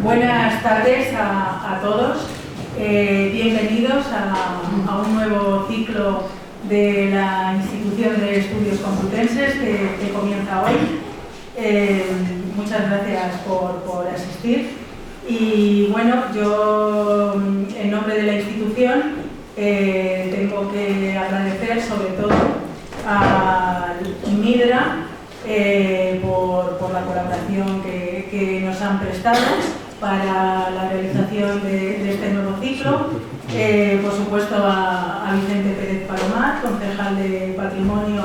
Buenas tardes a todos. Bienvenidos a un nuevo ciclo de la Institución de Estudios Complutenses que comienza hoy. Muchas gracias por asistir. Y bueno, yo en nombre de la institución tengo que agradecer sobre todo a Midra por la colaboración que nos han prestado para la realización de este nuevo ciclo. Por supuesto a Vicente Pérez Palomar, concejal de Patrimonio,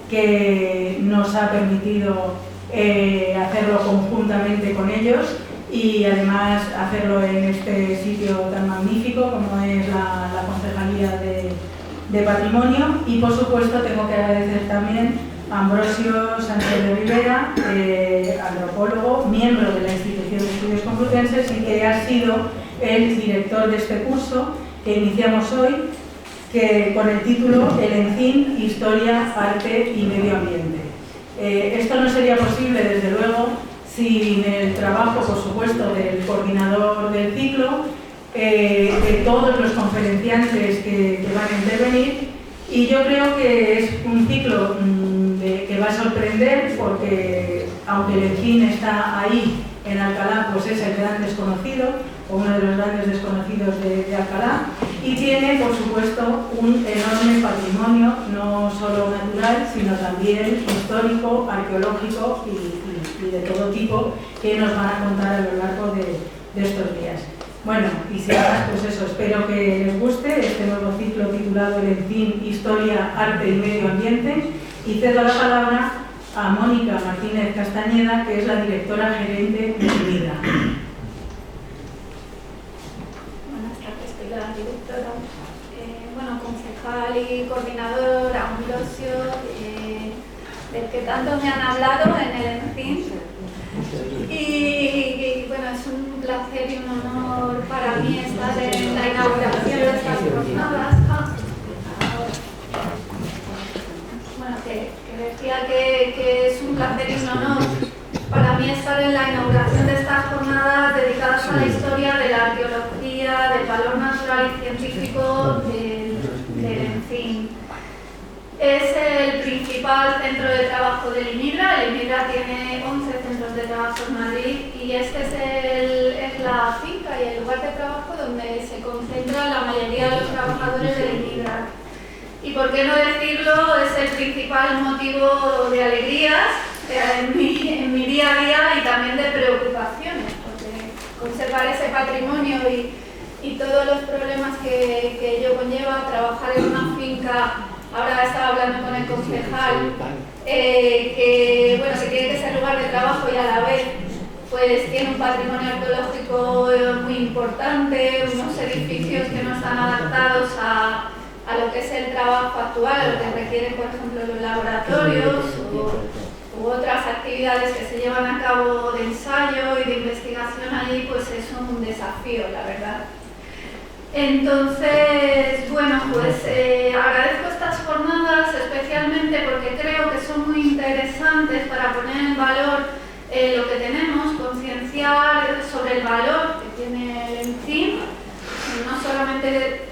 que nos ha permitido hacerlo conjuntamente con ellos y además hacerlo en este sitio tan magnífico como es la Concejalía de Patrimonio. Y por supuesto tengo que agradecer también a Ambrosio Sánchez de Rivera, antropólogo, miembro de la Institución de Estudios Complutenses y que ha sido el director de este curso que iniciamos hoy, con el título El Encín, Historia, Arte y Medio Ambiente. Esto no sería posible, desde luego, sin el trabajo, por supuesto, del coordinador del ciclo, de todos los conferenciantes que van a intervenir, y yo creo que es un ciclo que va a sorprender porque, aunque el Encín está ahí en Alcalá, pues es el gran desconocido, o uno de los grandes desconocidos de Alcalá, y tiene, por supuesto, un enorme patrimonio, no solo natural, sino también histórico, arqueológico y de todo tipo, que nos van a contar a lo largo de estos días. Bueno, y sin más, pues eso, espero que les guste este nuevo ciclo titulado El Encín, Historia, Arte y Medio Ambiente, y cedo la palabra a Mónica Martínez Castañeda, que es la directora gerente de Midra. Buenas tardes, soy la directora. Bueno, concejal y coordinador Ambrosio, del que tanto me han hablado en el Encín. Y bueno, es un placer y un honor para mí estar en la inauguración de estas jornadas. Bueno, que decía que es un placer y un honor para mí estar en la inauguración de estas jornadas dedicadas a la historia de la arqueología, del valor natural y científico del Encín. Es el principal centro de trabajo del IMIDRA. El IMIDRA tiene 11 centros de trabajo en Madrid y este es la finca y el lugar de trabajo donde se concentra la mayoría de los trabajadores del IMIDRA. Y por qué no decirlo, es el principal motivo de alegrías en mi día a día y también de preocupaciones, porque conservar ese patrimonio y todos los problemas que ello conlleva, trabajar en una finca. Ahora estaba hablando con el concejal, que tiene que ser lugar de trabajo y a la vez pues tiene un patrimonio arqueológico muy importante, unos edificios que no están adaptados a lo que es el trabajo actual, a lo que requieren, por ejemplo, los laboratorios u otras actividades que se llevan a cabo de ensayo y de investigación allí, pues es un desafío, la verdad. Entonces, bueno, pues agradezco estas jornadas especialmente porque creo que son muy interesantes para poner en valor lo que tenemos, concienciar sobre el valor que tiene el Encín, no solamente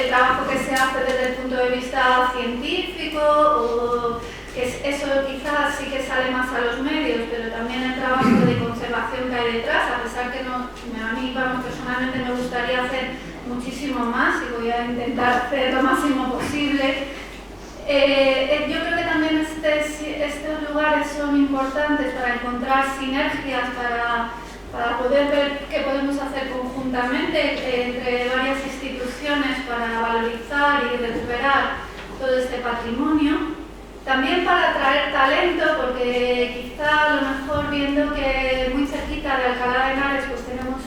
el trabajo que se hace desde el punto de vista científico, o que eso quizás sí que sale más a los medios, pero también el trabajo de conservación que hay detrás, a pesar que a mí personalmente me gustaría hacer muchísimo más y voy a intentar hacer lo máximo posible. Yo creo que también estos lugares son importantes para encontrar sinergias, para poder ver qué podemos hacer conjuntamente entre varias instituciones para valorizar y recuperar todo este patrimonio. También para atraer talento, porque quizá a lo mejor viendo que muy cerquita de Alcalá de Henares pues tenemos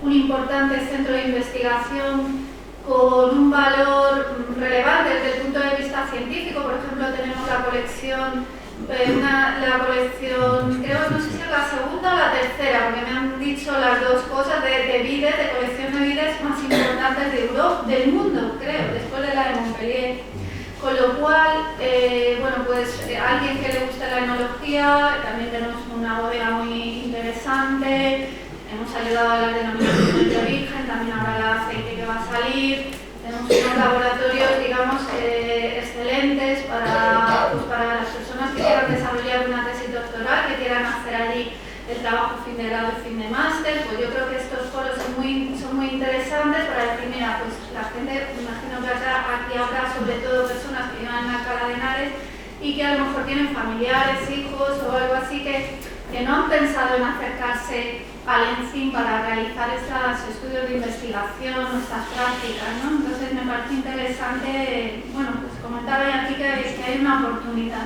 un importante centro de investigación con un valor relevante desde el punto de vista científico. Por ejemplo, tenemos la colección, creo, no sé si es la segunda o la tercera, porque me han dicho las dos cosas de vides, de colección de vides más importantes de Europa, del mundo, creo, después de la de Montpellier. Con lo cual, alguien que le guste la enología, también tenemos una bodega muy interesante, tenemos ayudado a las denominaciones de origen, también ahora el aceite que va a salir. Tenemos unos laboratorios, digamos, excelentes para las personas que quieran desarrollar una tesis doctoral, que quieran hacer allí el trabajo fin de grado y fin de máster. Pues yo creo que estos foros son muy interesantes para decir, mira, pues la gente, me imagino que aquí habrá sobre todo personas que vivan en Alcalá de Henares y que a lo mejor tienen familiares, hijos o algo así que no han pensado en acercarse al ENCIM para realizar estos estudios de investigación o estas prácticas, ¿no? Entonces me parece interesante, bueno, pues comentar aquí que hay una oportunidad.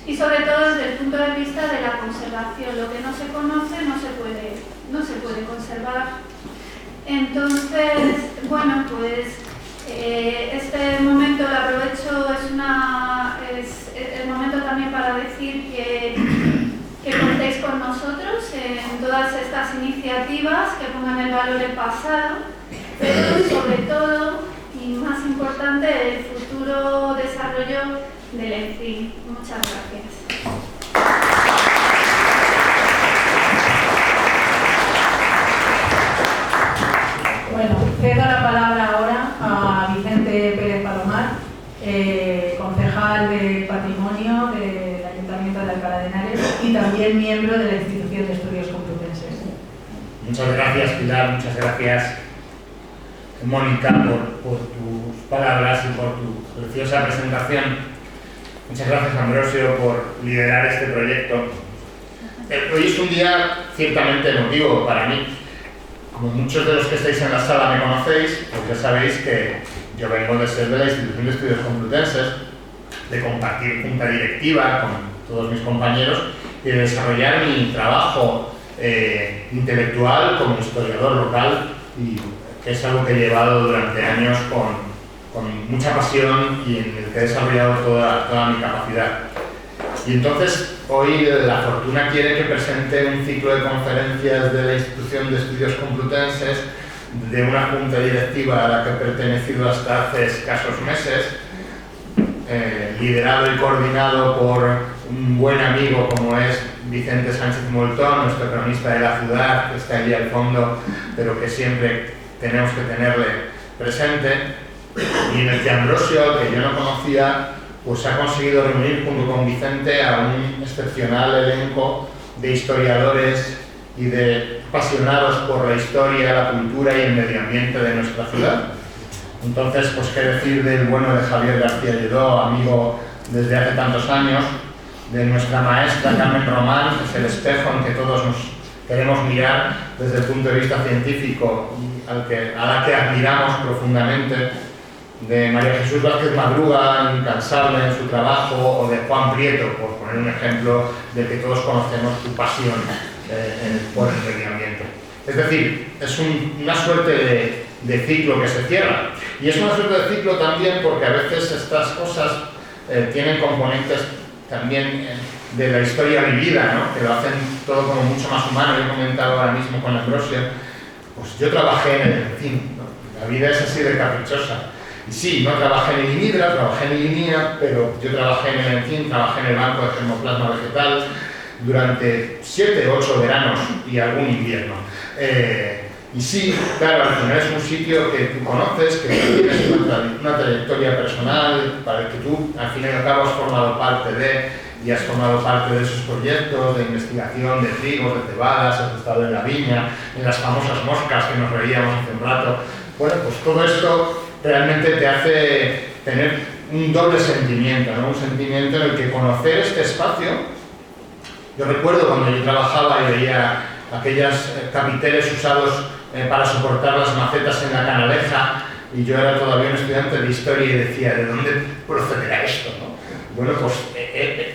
Y sobre todo desde el punto de vista de la conservación, lo que no se conoce no se puede conservar. Entonces, bueno, pues este momento lo aprovecho, es el momento también para decir que contéis con nosotros en todas estas iniciativas, que pongan en valor el pasado, pero sobre todo, y más importante, el futuro desarrollo del ENCIM. Muchas gracias. Bueno, cedo la palabra ahora a Vicente Pérez Palomar, concejal de Patrimonio del Ayuntamiento de Alcalá de Henares y también miembro de la Institución de Estudios Complutenses. Muchas gracias, Pilar, muchas gracias, Mónica, por tus palabras y por tu preciosa presentación. Muchas gracias, Ambrosio, por liderar este proyecto. Hoy es un día ciertamente emotivo para mí. Como muchos de los que estáis en la sala me conocéis, pues ya sabéis que yo vengo de ser de la Institución de Estudios Complutenses, de compartir junta directiva con todos mis compañeros y de desarrollar mi trabajo intelectual como historiador local, y que es algo que he llevado durante años con mucha pasión y en el que he desarrollado toda mi capacidad. Y entonces hoy la fortuna quiere que presente un ciclo de conferencias de la Institución de Estudios Complutenses, de una junta directiva a la que he pertenecido hasta hace escasos meses, liderado y coordinado por un buen amigo como es Vicente Sánchez Moltón, nuestro cronista de la ciudad, que está allí al fondo, pero que siempre tenemos que tenerle presente, y en el que Ambrosio, que yo no conocía, pues ha conseguido reunir junto con Vicente a un excepcional elenco de historiadores y de apasionados por la historia, la cultura y el medio ambiente de nuestra ciudad. Entonces, pues qué decir del bueno de Javier García Lledó, amigo desde hace tantos años, de nuestra maestra Carmen Román, que es el espejo en que todos nos queremos mirar desde el punto de vista científico, a la que admiramos profundamente, de María Jesús Vázquez Madruga, incansable en su trabajo, o de Juan Prieto, por poner un ejemplo del que todos conocemos su pasión por el medio ambiente. Es decir, es una suerte de ciclo que se cierra. Y es una suerte de ciclo también porque a veces estas cosas tienen componentes también de la historia vivida, ¿no? Que lo hacen todo como mucho más humano. Yo he comentado ahora mismo con Ambrosio, pues yo trabajé en el ENCIM, ¿no? La vida es así de caprichosa. Y sí, no trabajé en el INIDRA, trabajé en el INIA, pero yo trabajé en el ENCIM, trabajé en el Banco de Germoplasma Vegetal durante 7 o 8 veranos y algún invierno. Y sí, claro, al final es un sitio que tú conoces, que tienes una trayectoria personal, para el que tú al fin y al cabo has formado parte y has formado parte de esos proyectos de investigación de trigos, de cebadas, has estado en la viña, en las famosas moscas que nos reíamos hace un rato. Bueno, pues todo esto realmente te hace tener un doble sentimiento, ¿no? Un sentimiento en el que conocer este espacio. Yo recuerdo cuando yo trabajaba y veía aquellos capiteles usados para soportar las macetas en la Canaleja, y yo era todavía un estudiante de historia y decía, ¿de dónde procederá esto, no? Bueno, pues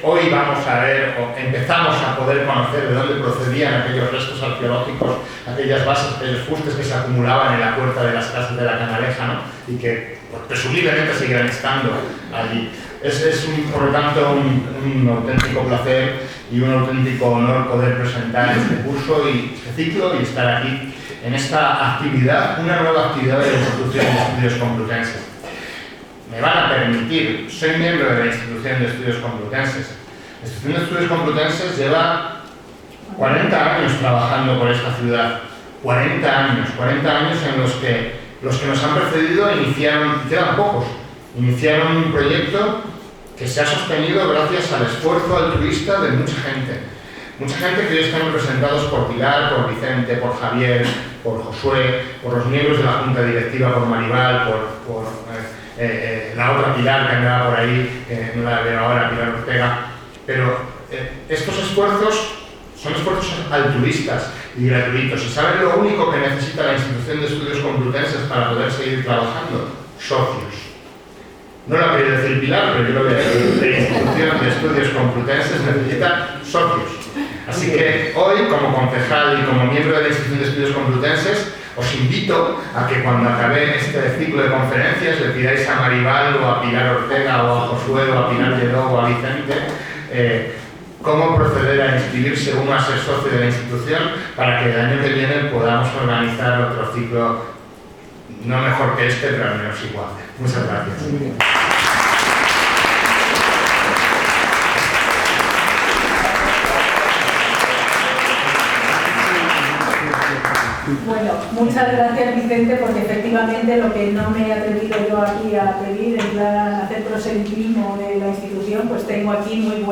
hoy vamos a ver, o empezamos a poder conocer de dónde procedían aquellos restos arqueológicos, aquellas bases, aquellos fustes que se acumulaban en la puerta de las casas de la Canaleja, ¿no? Y que pues, presumiblemente seguirán estando allí. Es por lo tanto un auténtico placer y un auténtico honor poder presentar este curso y este ciclo y estar aquí en esta actividad, una nueva actividad de la Institución de Estudios Complutenses. Me van a permitir, soy miembro de la Institución de Estudios Complutenses. La Institución de Estudios Complutenses lleva 40 años trabajando por esta ciudad. 40 años en los que nos han precedido quedan pocos, iniciaron un proyecto que se ha sostenido gracias al esfuerzo altruista de mucha gente que hoy están representados por Pilar, por Vicente, por Javier, por Josué, por los miembros de la Junta Directiva, por Maribal, por la otra Pilar que andaba por ahí, que no la veo ahora, Pilar Ortega. Pero estos esfuerzos son esfuerzos altruistas y gratuitos. ¿Y saben lo único que necesita la Institución de Estudios Complutenses para poder seguir trabajando? Socios. No lo ha querido decir Pilar, pero yo lo voy a decir. La Institución de Estudios Complutenses necesita socios. Así que hoy, como concejal y como miembro de la Institución de Estudios Complutenses, os invito a que cuando acabe este ciclo de conferencias le pidáis a Maribal o a Pilar Ortega o a Josué o a Pilar Lledó o a Vicente cómo proceder a inscribirse uno a ser socio de la institución para que el año que viene podamos organizar otro ciclo, no mejor que este, pero al menos igual. Muchas gracias. Bueno, muchas gracias Vicente, porque efectivamente lo que no me he atrevido yo aquí a pedir, en plan hacer proselitismo de la institución, pues tengo aquí muy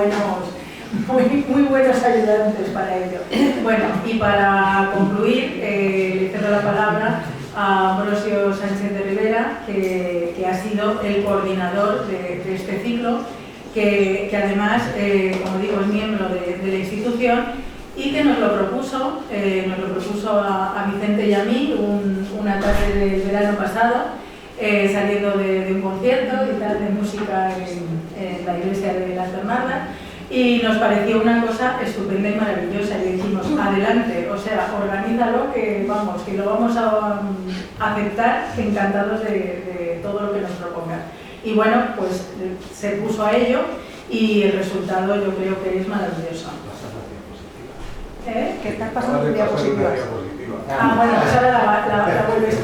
buenos ayudantes para ello. Bueno, y para concluir, le cedo la palabra a Ambrosio Sánchez de Rivera, que ha sido el coordinador de este ciclo, que además, como digo, es miembro de la institución y que nos lo propuso a Vicente y a mí una tarde del verano pasado, saliendo de un concierto y tal de música en la iglesia de Las Bernardas, y nos pareció una cosa estupenda y maravillosa y dijimos, adelante, o sea, organízalo, que vamos, que lo vamos a aceptar, encantados de todo lo que nos propongas. Y bueno, pues se puso a ello y el resultado yo creo que es maravilloso. ¿Qué estás pasando diapositivas? Bueno, pues ahora la vuelves.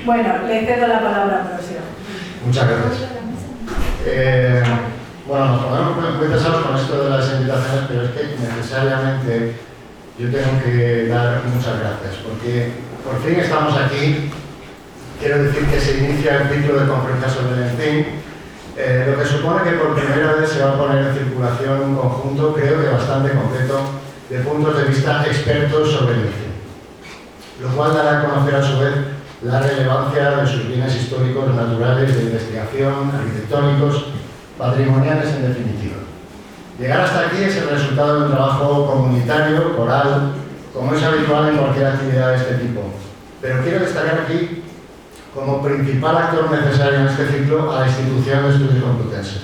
Bueno, le cedo la palabra a Ambrosio. Muchas gracias. Bueno, nos ponemos muy pesados con esto de las invitaciones, pero es que necesariamente yo tengo que dar muchas gracias, porque por fin estamos aquí. Quiero decir que se inicia el ciclo de conferencias sobre el ENCIN, lo que supone que por primera vez se va a poner en circulación un conjunto, creo que bastante completo, de puntos de vista expertos sobre el ENCIN, lo cual dará a conocer a su vez la relevancia de sus bienes históricos, naturales, de investigación, arquitectónicos, patrimoniales en definitiva. Llegar hasta aquí es el resultado de un trabajo comunitario, coral, como es habitual en cualquier actividad de este tipo. Pero quiero destacar aquí como principal actor necesario en este ciclo a la Institución de Estudios Complutenses.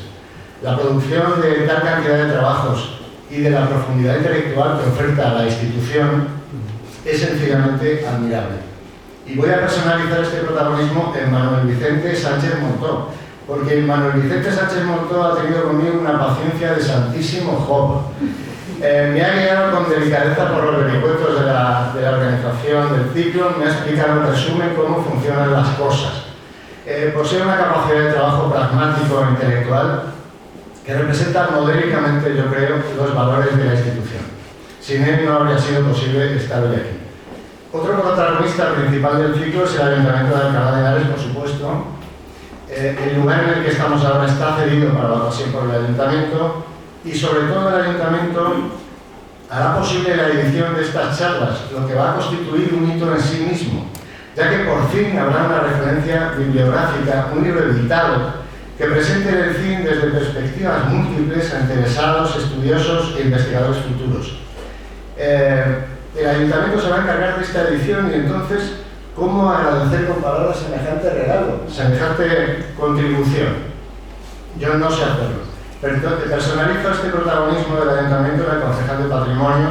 La producción de tal cantidad de trabajos y de la profundidad intelectual que oferta la institución es sencillamente admirable. Y voy a personalizar este protagonismo en Manuel Vicente Sánchez Moltó, porque Manuel Vicente Sánchez Moltó ha tenido conmigo una paciencia de santísimo Job. Me ha guiado con delicadeza por los vericuetos de la organización del ciclo, me ha explicado en resumen cómo funcionan las cosas. Posee una capacidad de trabajo pragmático e intelectual que representa modélicamente, yo creo, los valores de la institución. Sin él no habría sido posible estar hoy aquí. Otro protagonista principal del ciclo es el Ayuntamiento de Alcalá de Henares, por supuesto. El lugar en el que estamos ahora está cedido para la ocasión por el Ayuntamiento y sobre todo el Ayuntamiento hará posible la edición de estas charlas, lo que va a constituir un hito en sí mismo, ya que por fin habrá una referencia bibliográfica, un libro editado, que presente el ENCIN desde perspectivas múltiples a interesados, estudiosos e investigadores futuros. El Ayuntamiento se va a encargar de esta edición y entonces, ¿cómo agradecer con palabras semejante regalo, semejante contribución? Yo no sé hacerlo. Personalizo este protagonismo del Ayuntamiento en el concejal de Patrimonio,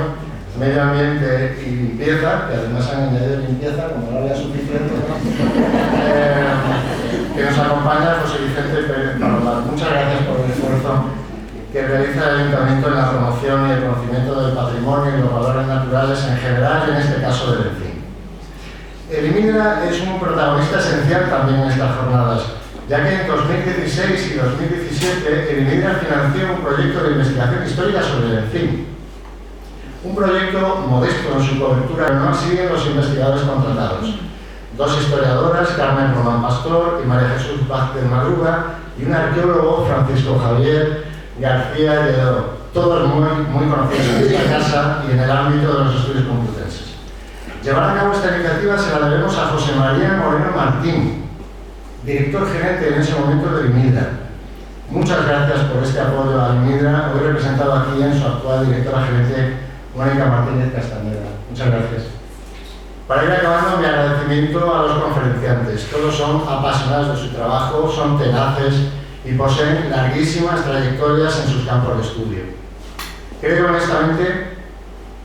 Medio Ambiente y Limpieza, que además han añadido limpieza, como no había suficiente, que nos acompaña José Vicente Pérez Parolal. Muchas gracias por el esfuerzo que realiza el Ayuntamiento en la promoción y el conocimiento del patrimonio y los valores naturales en general y en este caso del ENCIN. El IMIDRA es un protagonista esencial también en estas jornadas, ya que en 2016 y 2017 el IMIDRA financió un proyecto de investigación histórica sobre el ENCIN. Un proyecto modesto en su cobertura, pero no siguen los investigadores contratados. 2 historiadoras, Carmen Román Pastor y María Jesús Vázquez Madruga, y un arqueólogo, Francisco Javier García Lledó, todos muy conocidos en esta casa y en el ámbito de los estudios complutenses. Llevar a cabo esta iniciativa se la debemos a José María Moreno Martín, director gerente en ese momento de IMIDRA. Muchas gracias por este apoyo a IMIDRA, hoy representado aquí en su actual directora gerente, Mónica Martínez Castañeda. Muchas gracias. Para ir acabando, mi agradecimiento a los conferenciantes. Todos son apasionados de su trabajo, son tenaces y poseen larguísimas trayectorias en sus campos de estudio. Creo honestamente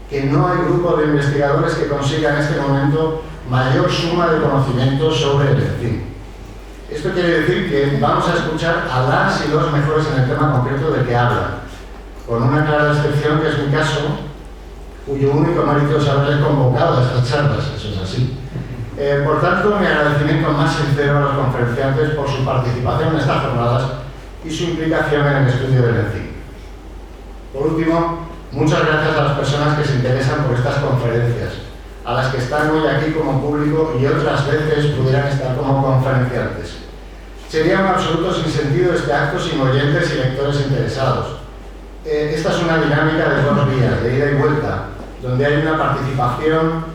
que no hay grupo de investigadores que consiga en este momento mayor suma de conocimientos sobre el ENCIM. Esto quiere decir que vamos a escuchar a las y los mejores en el tema concreto del que hablan, con una clara excepción que es mi caso, cuyo único mérito es haberles convocado a estas charlas, eso es así. Por tanto, mi agradecimiento más sincero a los conferenciantes por su participación en estas jornadas y su implicación en el estudio del ENCIM. Por último, muchas gracias a las personas que se interesan por estas conferencias, a las que están hoy aquí como público y otras veces pudieran estar como conferenciantes. Sería un absoluto sinsentido este acto sin oyentes y lectores interesados. Esta es una dinámica de 2 vías, de ida y vuelta, donde hay una participación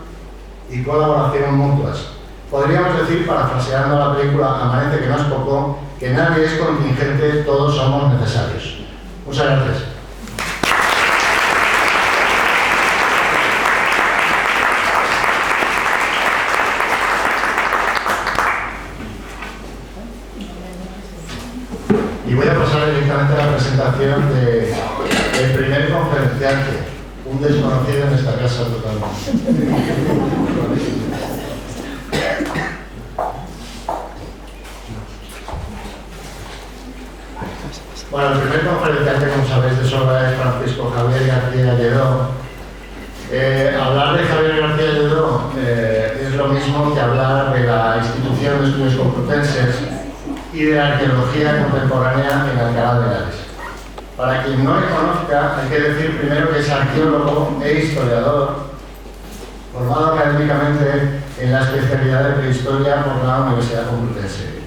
y colaboración mutuas. Podríamos decir, parafraseando la película Amanece que no es poco, que nadie es contingente, todos somos necesarios. Muchas gracias. Y voy a pasar directamente a la presentación del primer conferenciante, un desconocido en esta casa totalmente. Bueno, el primer conferenciante, como sabéis de sobra, es Francisco Javier García Lledó. Hablar de Javier García Lledó es lo mismo que hablar de la Institución de Estudios Complutenses y de la arqueología contemporánea en Alcalá de Henares. Para quien no le conozca, hay que decir primero que es arqueólogo e historiador, formado académicamente en la especialidad de prehistoria por la Universidad Complutense.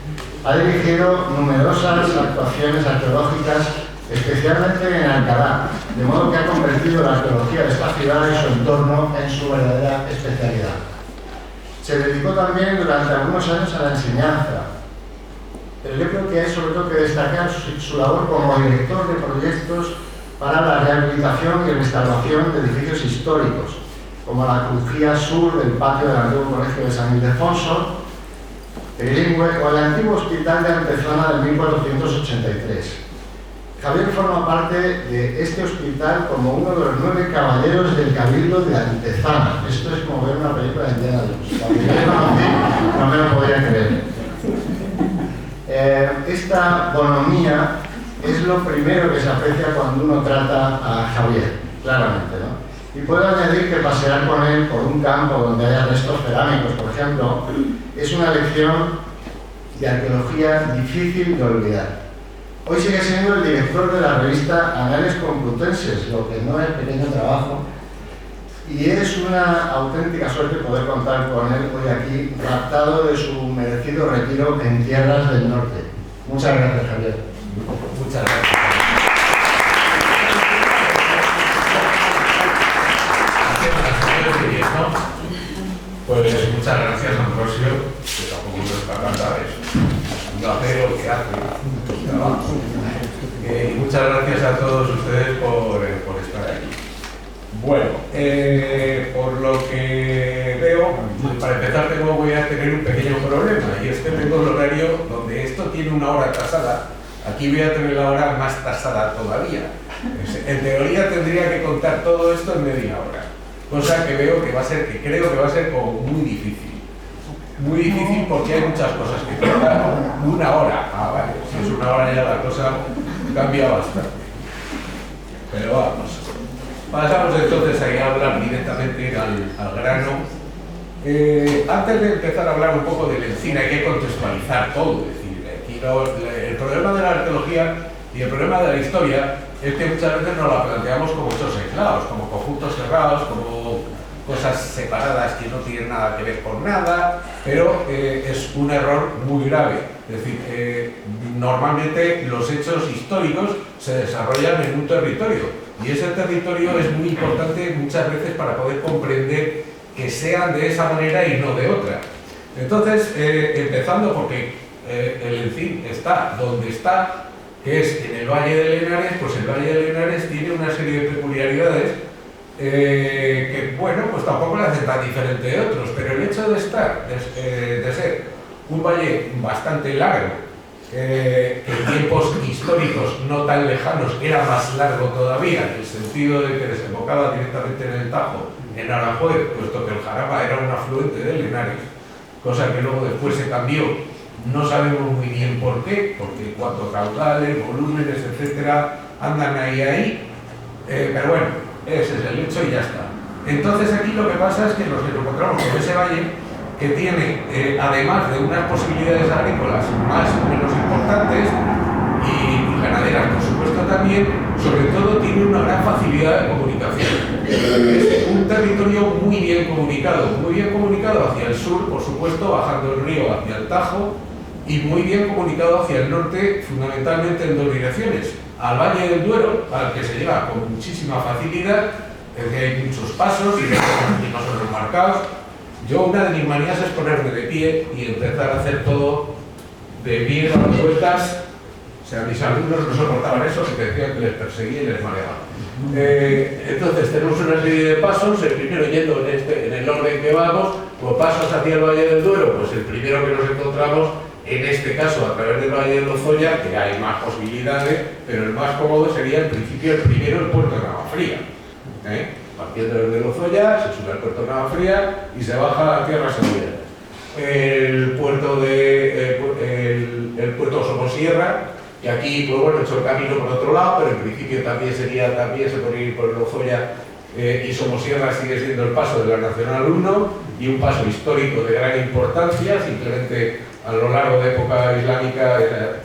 Ha dirigido numerosas actuaciones arqueológicas, especialmente en Alcalá, de modo que ha convertido la arqueología de esta ciudad y su entorno en su verdadera especialidad. Se dedicó también durante algunos años a la enseñanza, pero yo creo que hay sobre todo que destacar su labor como director de proyectos para la rehabilitación y restauración de edificios históricos, como la crujía sur del patio del antiguo colegio de San Ildefonso, trilingüe, o el antiguo hospital de Antezana del 1483. Javier forma parte de este hospital como uno de los 9 caballeros del Cabildo de Antezana. Esto es como ver una película de Indiana Jones. Cuando yo lo conocí, no me lo podía creer. Esta bonomía es lo primero que se aprecia cuando uno trata a Javier, claramente, ¿no? Y puedo añadir que pasear con él por un campo donde haya restos cerámicos, por ejemplo, es una lección de arqueología difícil de olvidar. Hoy sigue siendo el director de la revista Anales Complutenses, lo que no es pequeño trabajo, y es una auténtica suerte poder contar con él hoy aquí, raptado de su merecido retiro en tierras del norte. Muchas gracias, Javier. Muchas gracias. Pues muchas gracias, Ambrosio, que tampoco nos está cantar eso. Un acero que hace un trabajo. Y muchas gracias a todos ustedes por estar aquí. Bueno, por lo que veo, para empezar voy a tener un pequeño problema, y es que tengo el horario donde esto tiene una hora tasada, aquí voy a tener la hora más tasada todavía. En teoría tendría que contar todo esto en media hora, cosa que veo que va a ser, que creo que va a ser como muy difícil. Muy difícil porque hay muchas cosas que contar. Una hora, vale, si es una hora ya la cosa cambia bastante. Pero vamos. Pasamos entonces a hablar directamente al grano. Antes de empezar a hablar un poco del ENCIM hay que contextualizar todo. Es decir, aquí el problema de la arqueología y el problema de la historia es que muchas veces nos la planteamos como hechos aislados, como conjuntos cerrados, como cosas separadas que no tienen nada que ver con nada, pero es un error muy grave. Es decir, normalmente los hechos históricos se desarrollan en un territorio y ese territorio es muy importante muchas veces para poder comprender que sean de esa manera y no de otra. Entonces, empezando porque el Encín está donde está, que es en el Valle de Lenares, pues el Valle de Lenares tiene una serie de peculiaridades que, bueno, pues tampoco le hacen tan diferente de otros, pero el hecho de estar, de ser un valle bastante largo, que en tiempos históricos no tan lejanos era más largo todavía, en el sentido de que desembocaba directamente en el Tajo, en Aranjuez, puesto que el Jarama era un afluente de Lenares, cosa que luego después se cambió, no sabemos muy bien por qué, porque cuanto caudales, volúmenes, etcétera, andan ahí, pero bueno, ese es el hecho y ya está. Entonces aquí lo que pasa es que nos encontramos con ese valle que tiene, además de unas posibilidades agrícolas más o menos importantes y ganaderas por supuesto también, sobre todo tiene una gran facilidad de comunicación. Es un territorio muy bien comunicado hacia el sur, por supuesto, bajando el río hacia el Tajo, y muy bien comunicado hacia el norte, fundamentalmente en dos direcciones. Al Valle del Duero, al que se llega con muchísima facilidad, es que hay muchos pasos y no son los marcados. Yo, una de mis manías es ponerme de pie y empezar a hacer todo de pie, dando vueltas. O sea, mis alumnos no soportaban eso porque decían que les perseguía y les mareaba. Entonces tenemos una serie de pasos, el primero yendo en el orden que vamos, los pasos hacia el Valle del Duero, pues el primero que nos encontramos, en este caso a través del Valle de Lozoya, que hay más posibilidades, pero el más cómodo sería en principio el primero, el puerto de Navafría. Partiendo desde Lozoya, se sube al puerto de Navafría y se baja a tierras segovianas. El puerto Somosierra, y aquí, pues bueno, he hecho el camino por otro lado, pero en principio también se podría ir por Lozoya y Somosierra sigue siendo el paso de la Nacional 1 y un paso histórico de gran importancia, simplemente a lo largo de época islámica,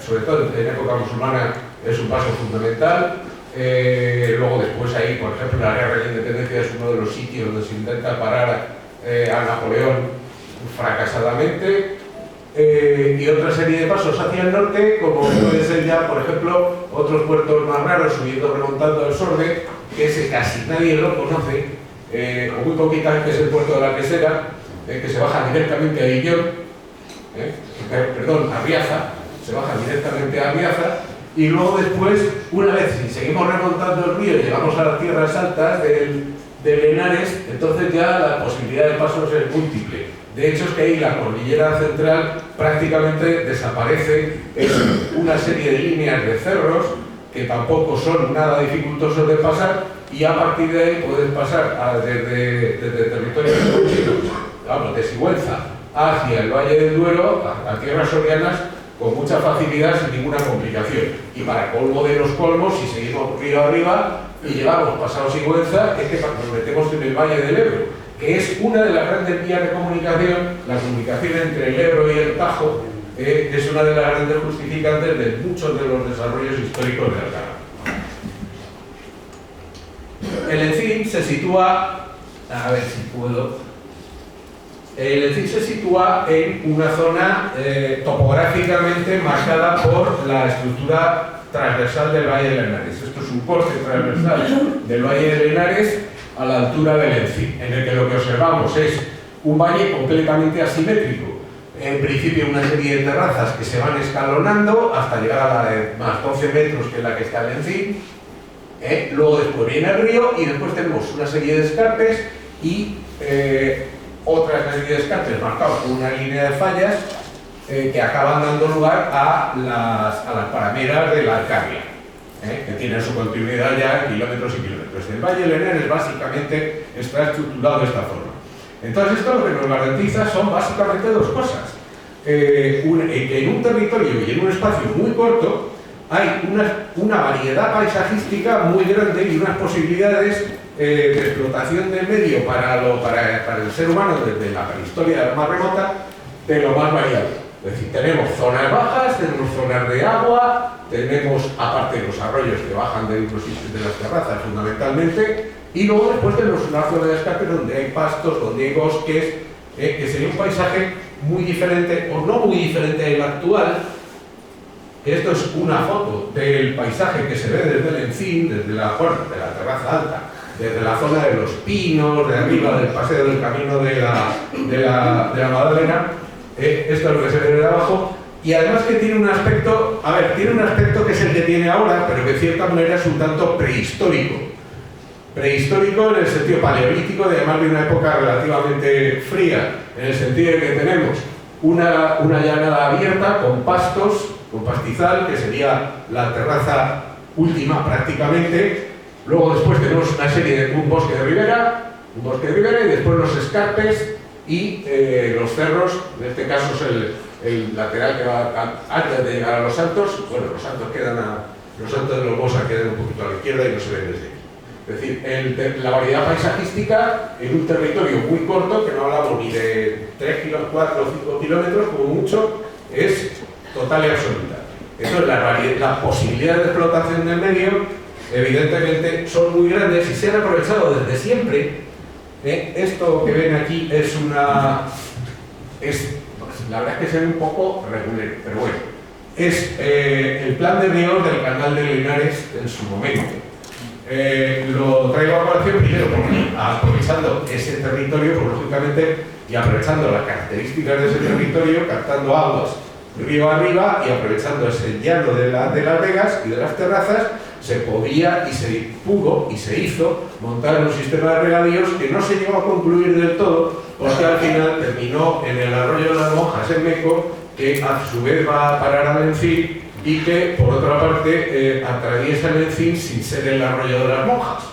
sobre todo en época musulmana, es un paso fundamental. Luego después ahí, por ejemplo, la Guerra de la Independencia es uno de los sitios donde se intenta parar a Napoleón fracasadamente. Y otra serie de pasos hacia el norte, como puede ser ya, por ejemplo, otros puertos más raros, subiendo, remontando al Sorbe, que ese casi nadie lo conoce, o muy poquita gente, es el puerto de la Quesera, que se baja directamente a Illón, a Riaza, se baja directamente a Riaza, y luego después, una vez, si seguimos remontando el río y llegamos a las tierras altas de Lenares, entonces ya la posibilidad de pasos es múltiple. De hecho, es que ahí la cordillera central prácticamente desaparece, es una serie de líneas de cerros que tampoco son nada dificultosos de pasar, y a partir de ahí puedes pasar desde territorios de Sigüenza hacia el Valle del Duero, a tierras sorianas, con mucha facilidad, sin ninguna complicación. Y para colmo de los colmos, si seguimos río arriba y llegamos pasado Sigüenza, es que nos metemos en el Valle del Ebro, que es una de las grandes vías de comunicación. La comunicación entre el Ebro y el Tajo es una de las grandes justificantes de muchos de los desarrollos históricos de Alcalá. El Encín se sitúa, a ver si puedo... El Encín se sitúa en una zona topográficamente marcada por la estructura transversal del Valle de Lenares. Esto es un corte transversal del Valle de Lenares a la altura del Encín, en el que lo que observamos es un valle completamente asimétrico. En principio una serie de terrazas que se van escalonando hasta llegar a la de más 12 metros, que es la que está el Encín. Luego después viene el río y después tenemos una serie de escarpes y otra serie de escarpes marcados con una línea de fallas que acaban dando lugar a las parameras de la Alcarria, que tienen su continuidad ya en kilómetros y kilómetros. El Valle de Lenares básicamente está estructurado de esta forma. Entonces esto lo que nos garantiza son básicamente dos cosas. Que en un territorio y en un espacio muy corto hay una variedad paisajística muy grande y unas posibilidades de explotación del medio para el ser humano desde la prehistoria más remota, de lo más variado. Es decir, tenemos zonas bajas, tenemos zonas de agua, tenemos aparte los arroyos que bajan de los sitios de las terrazas fundamentalmente, y luego después tenemos una zona de escape donde hay pastos, donde hay bosques, que sería un paisaje muy diferente, o no muy diferente del actual. Esto es una foto del paisaje que se ve desde el encín, desde la terraza alta, desde la zona de los pinos, de arriba del paseo del camino de la Magdalena. Esto es lo que se ve desde abajo, y además que tiene un aspecto, tiene un aspecto que es el que tiene ahora, pero que de cierta manera es un tanto prehistórico. Prehistórico en el sentido paleolítico, de además de una época relativamente fría, en el sentido de que tenemos una llanada abierta con pastos, con pastizal, que sería la terraza última prácticamente. Luego después tenemos una serie de un bosque de ribera, y después los escarpes y los cerros. En este caso es el lateral que va antes de llegar a los Santos. Bueno, los Santos de los Bosa quedan un poquito a la izquierda y no se ven desde aquí. Es decir, la variedad paisajística en un territorio muy corto, que no hablamos ni de 3, 4 o 5 kilómetros, como mucho, es total y absoluta. Entonces, las posibilidades de explotación del medio, evidentemente, son muy grandes y se han aprovechado desde siempre. Esto que ven aquí es la verdad es que se ve un poco regular, pero bueno, es el plan de riego del canal de Linares en su momento. Lo traigo a colación primero porque aprovechando ese territorio, pues, lógicamente, y aprovechando las características de ese territorio, captando aguas río arriba y aprovechando ese llano de las vegas y de las terrazas, se podía y se pudo y se hizo montar un sistema de regadíos que no se llegó a concluir del todo, porque al final terminó en el arroyo de las Monjas en Meco, que a su vez va a parar al Encín y que por otra parte atraviesa el Encín sin ser el arroyo de las Monjas,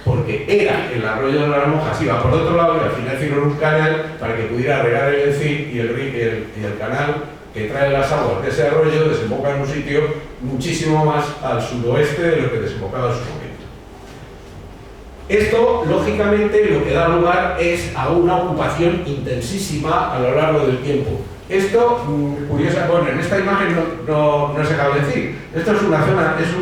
porque era el arroyo de las Monjas, iba por otro lado y al final hicieron un canal para que pudiera regar el Encín, y el canal que trae las aguas de ese arroyo desemboca en un sitio muchísimo más al suroeste de lo que desembocaba en su momento. Esto, lógicamente, lo que da lugar es a una ocupación intensísima a lo largo del tiempo. Esto, curiosa, bueno, en esta imagen no se cabe decir. Esto es una zona, es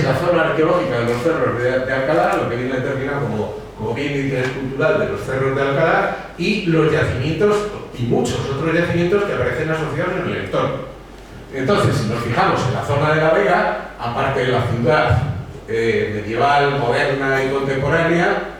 la zona arqueológica de los cerros de Alcalá, lo que viene a determinar como bien de interés cultural de los cerros de Alcalá, y los yacimientos y muchos otros yacimientos que aparecen asociados en el entorno. Entonces, si nos fijamos en la zona de la Vega, aparte de la ciudad medieval, moderna y contemporánea,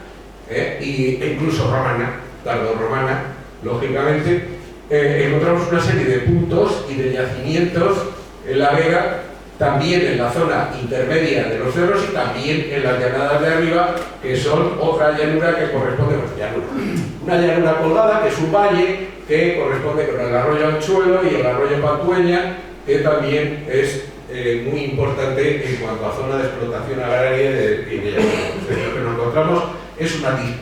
e incluso romana, tardorromana, lógicamente, encontramos una serie de puntos y de yacimientos en la Vega, también en la zona intermedia de los cerros y también en las llanadas de arriba, que son otra llanura que corresponde a una llanura colgada, que es un valle que corresponde con el arroyo Anchuelo y el arroyo Pantueña, que también es muy importante en cuanto a zona de explotación agraria y de yacimientos. Lo que nos encontramos es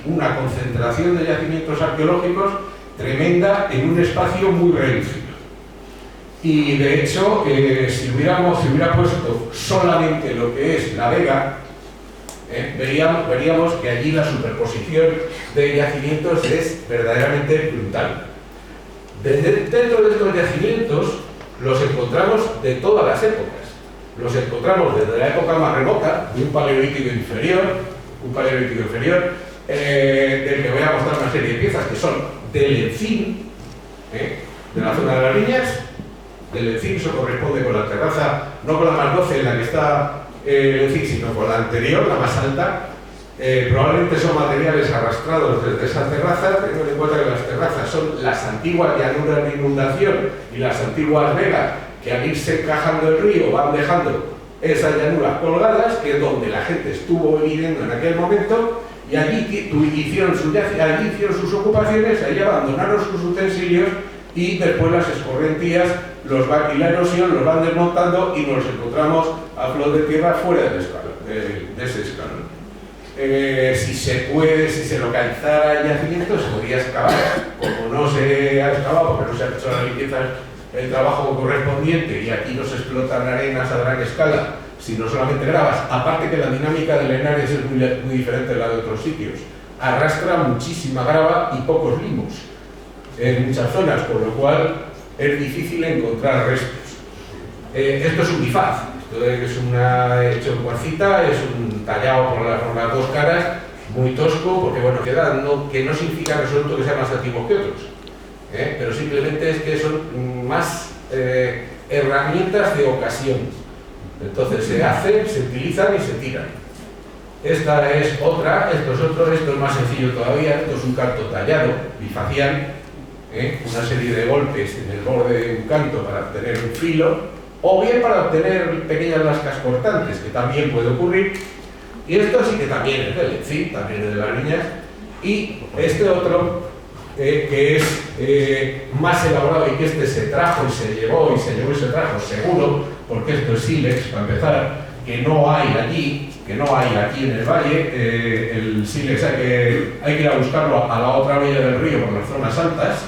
una concentración de yacimientos arqueológicos tremenda en un espacio muy reducido. Y de hecho, si hubiera puesto solamente lo que es la Vega, veríamos que allí la superposición de yacimientos es verdaderamente brutal. Dentro de estos yacimientos los encontramos de todas las épocas. Los encontramos desde la época más remota, de un paleolítico inferior, del que voy a mostrar una serie de piezas que son del Encín, de la zona de las Viñas. Del Encín, eso corresponde con la terraza, no con la más 12 en la que está el Encín, sino con la anterior, la más alta. Probablemente son materiales arrastrados desde esa terraza, teniendo en cuenta que las terrazas son las antiguas llanuras de inundación y las antiguas vegas que al irse encajando el río van dejando esas llanuras colgadas, que es donde la gente estuvo viviendo en aquel momento, y allí hicieron sus ocupaciones, allí abandonaron sus utensilios, y después las escorrentías, los vaquileros los van desmontando y nos encontramos a flor de tierra fuera de ese escalón. Si se localizara el yacimiento, se podría excavar. Como no se ha excavado porque no se ha hecho la limpieza, el trabajo correspondiente, y aquí no se explotan arenas a gran escala, sino solamente gravas, aparte que la dinámica del Henares es muy diferente de la de otros sitios. Arrastra muchísima grava y pocos limos. en muchas zonas, por lo cual es difícil encontrar restos. Esto es un bifaz, esto es hecho en cuarcita, es un tallado por las dos caras, muy tosco, porque bueno, que no significa en absoluto que sean más antiguos que otros, pero simplemente es que son más herramientas de ocasión. Entonces se hacen, se utilizan y se tiran. Esta es otra, esto es otro, esto es más sencillo todavía, esto es un canto tallado, bifacial, una serie de golpes en el borde de un canto para obtener un filo, o bien para obtener pequeñas lascas cortantes, que también puede ocurrir. Y esto sí que también es del encín, también es de las viñas. Y este otro, que es más elaborado y que este se trajo y se llevó y se trajo seguro, porque esto es sílex, para empezar, que no hay aquí en el valle. El sílex hay que ir a buscarlo a la otra orilla del río, por las zonas altas,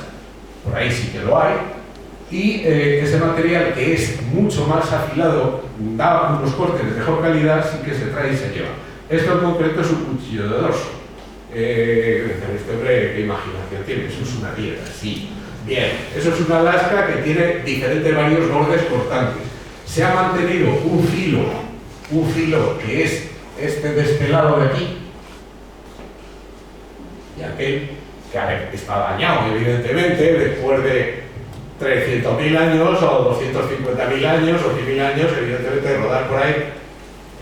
por ahí sí que lo hay. Y ese material, que es mucho más afilado, da unos cortes de mejor calidad, sí que se trae y se lleva. Esto en concreto es un cuchillo de dorso. Este hombre, ¿qué imaginación tiene? Eso es una piedra, sí. Bien, eso es una lasca que tiene varios bordes cortantes. Se ha mantenido un filo que es este despelado de aquí, y aquel que a ver, está dañado, evidentemente, después de 300.000 años o 250.000 años o 100.000 años, evidentemente, de rodar por ahí,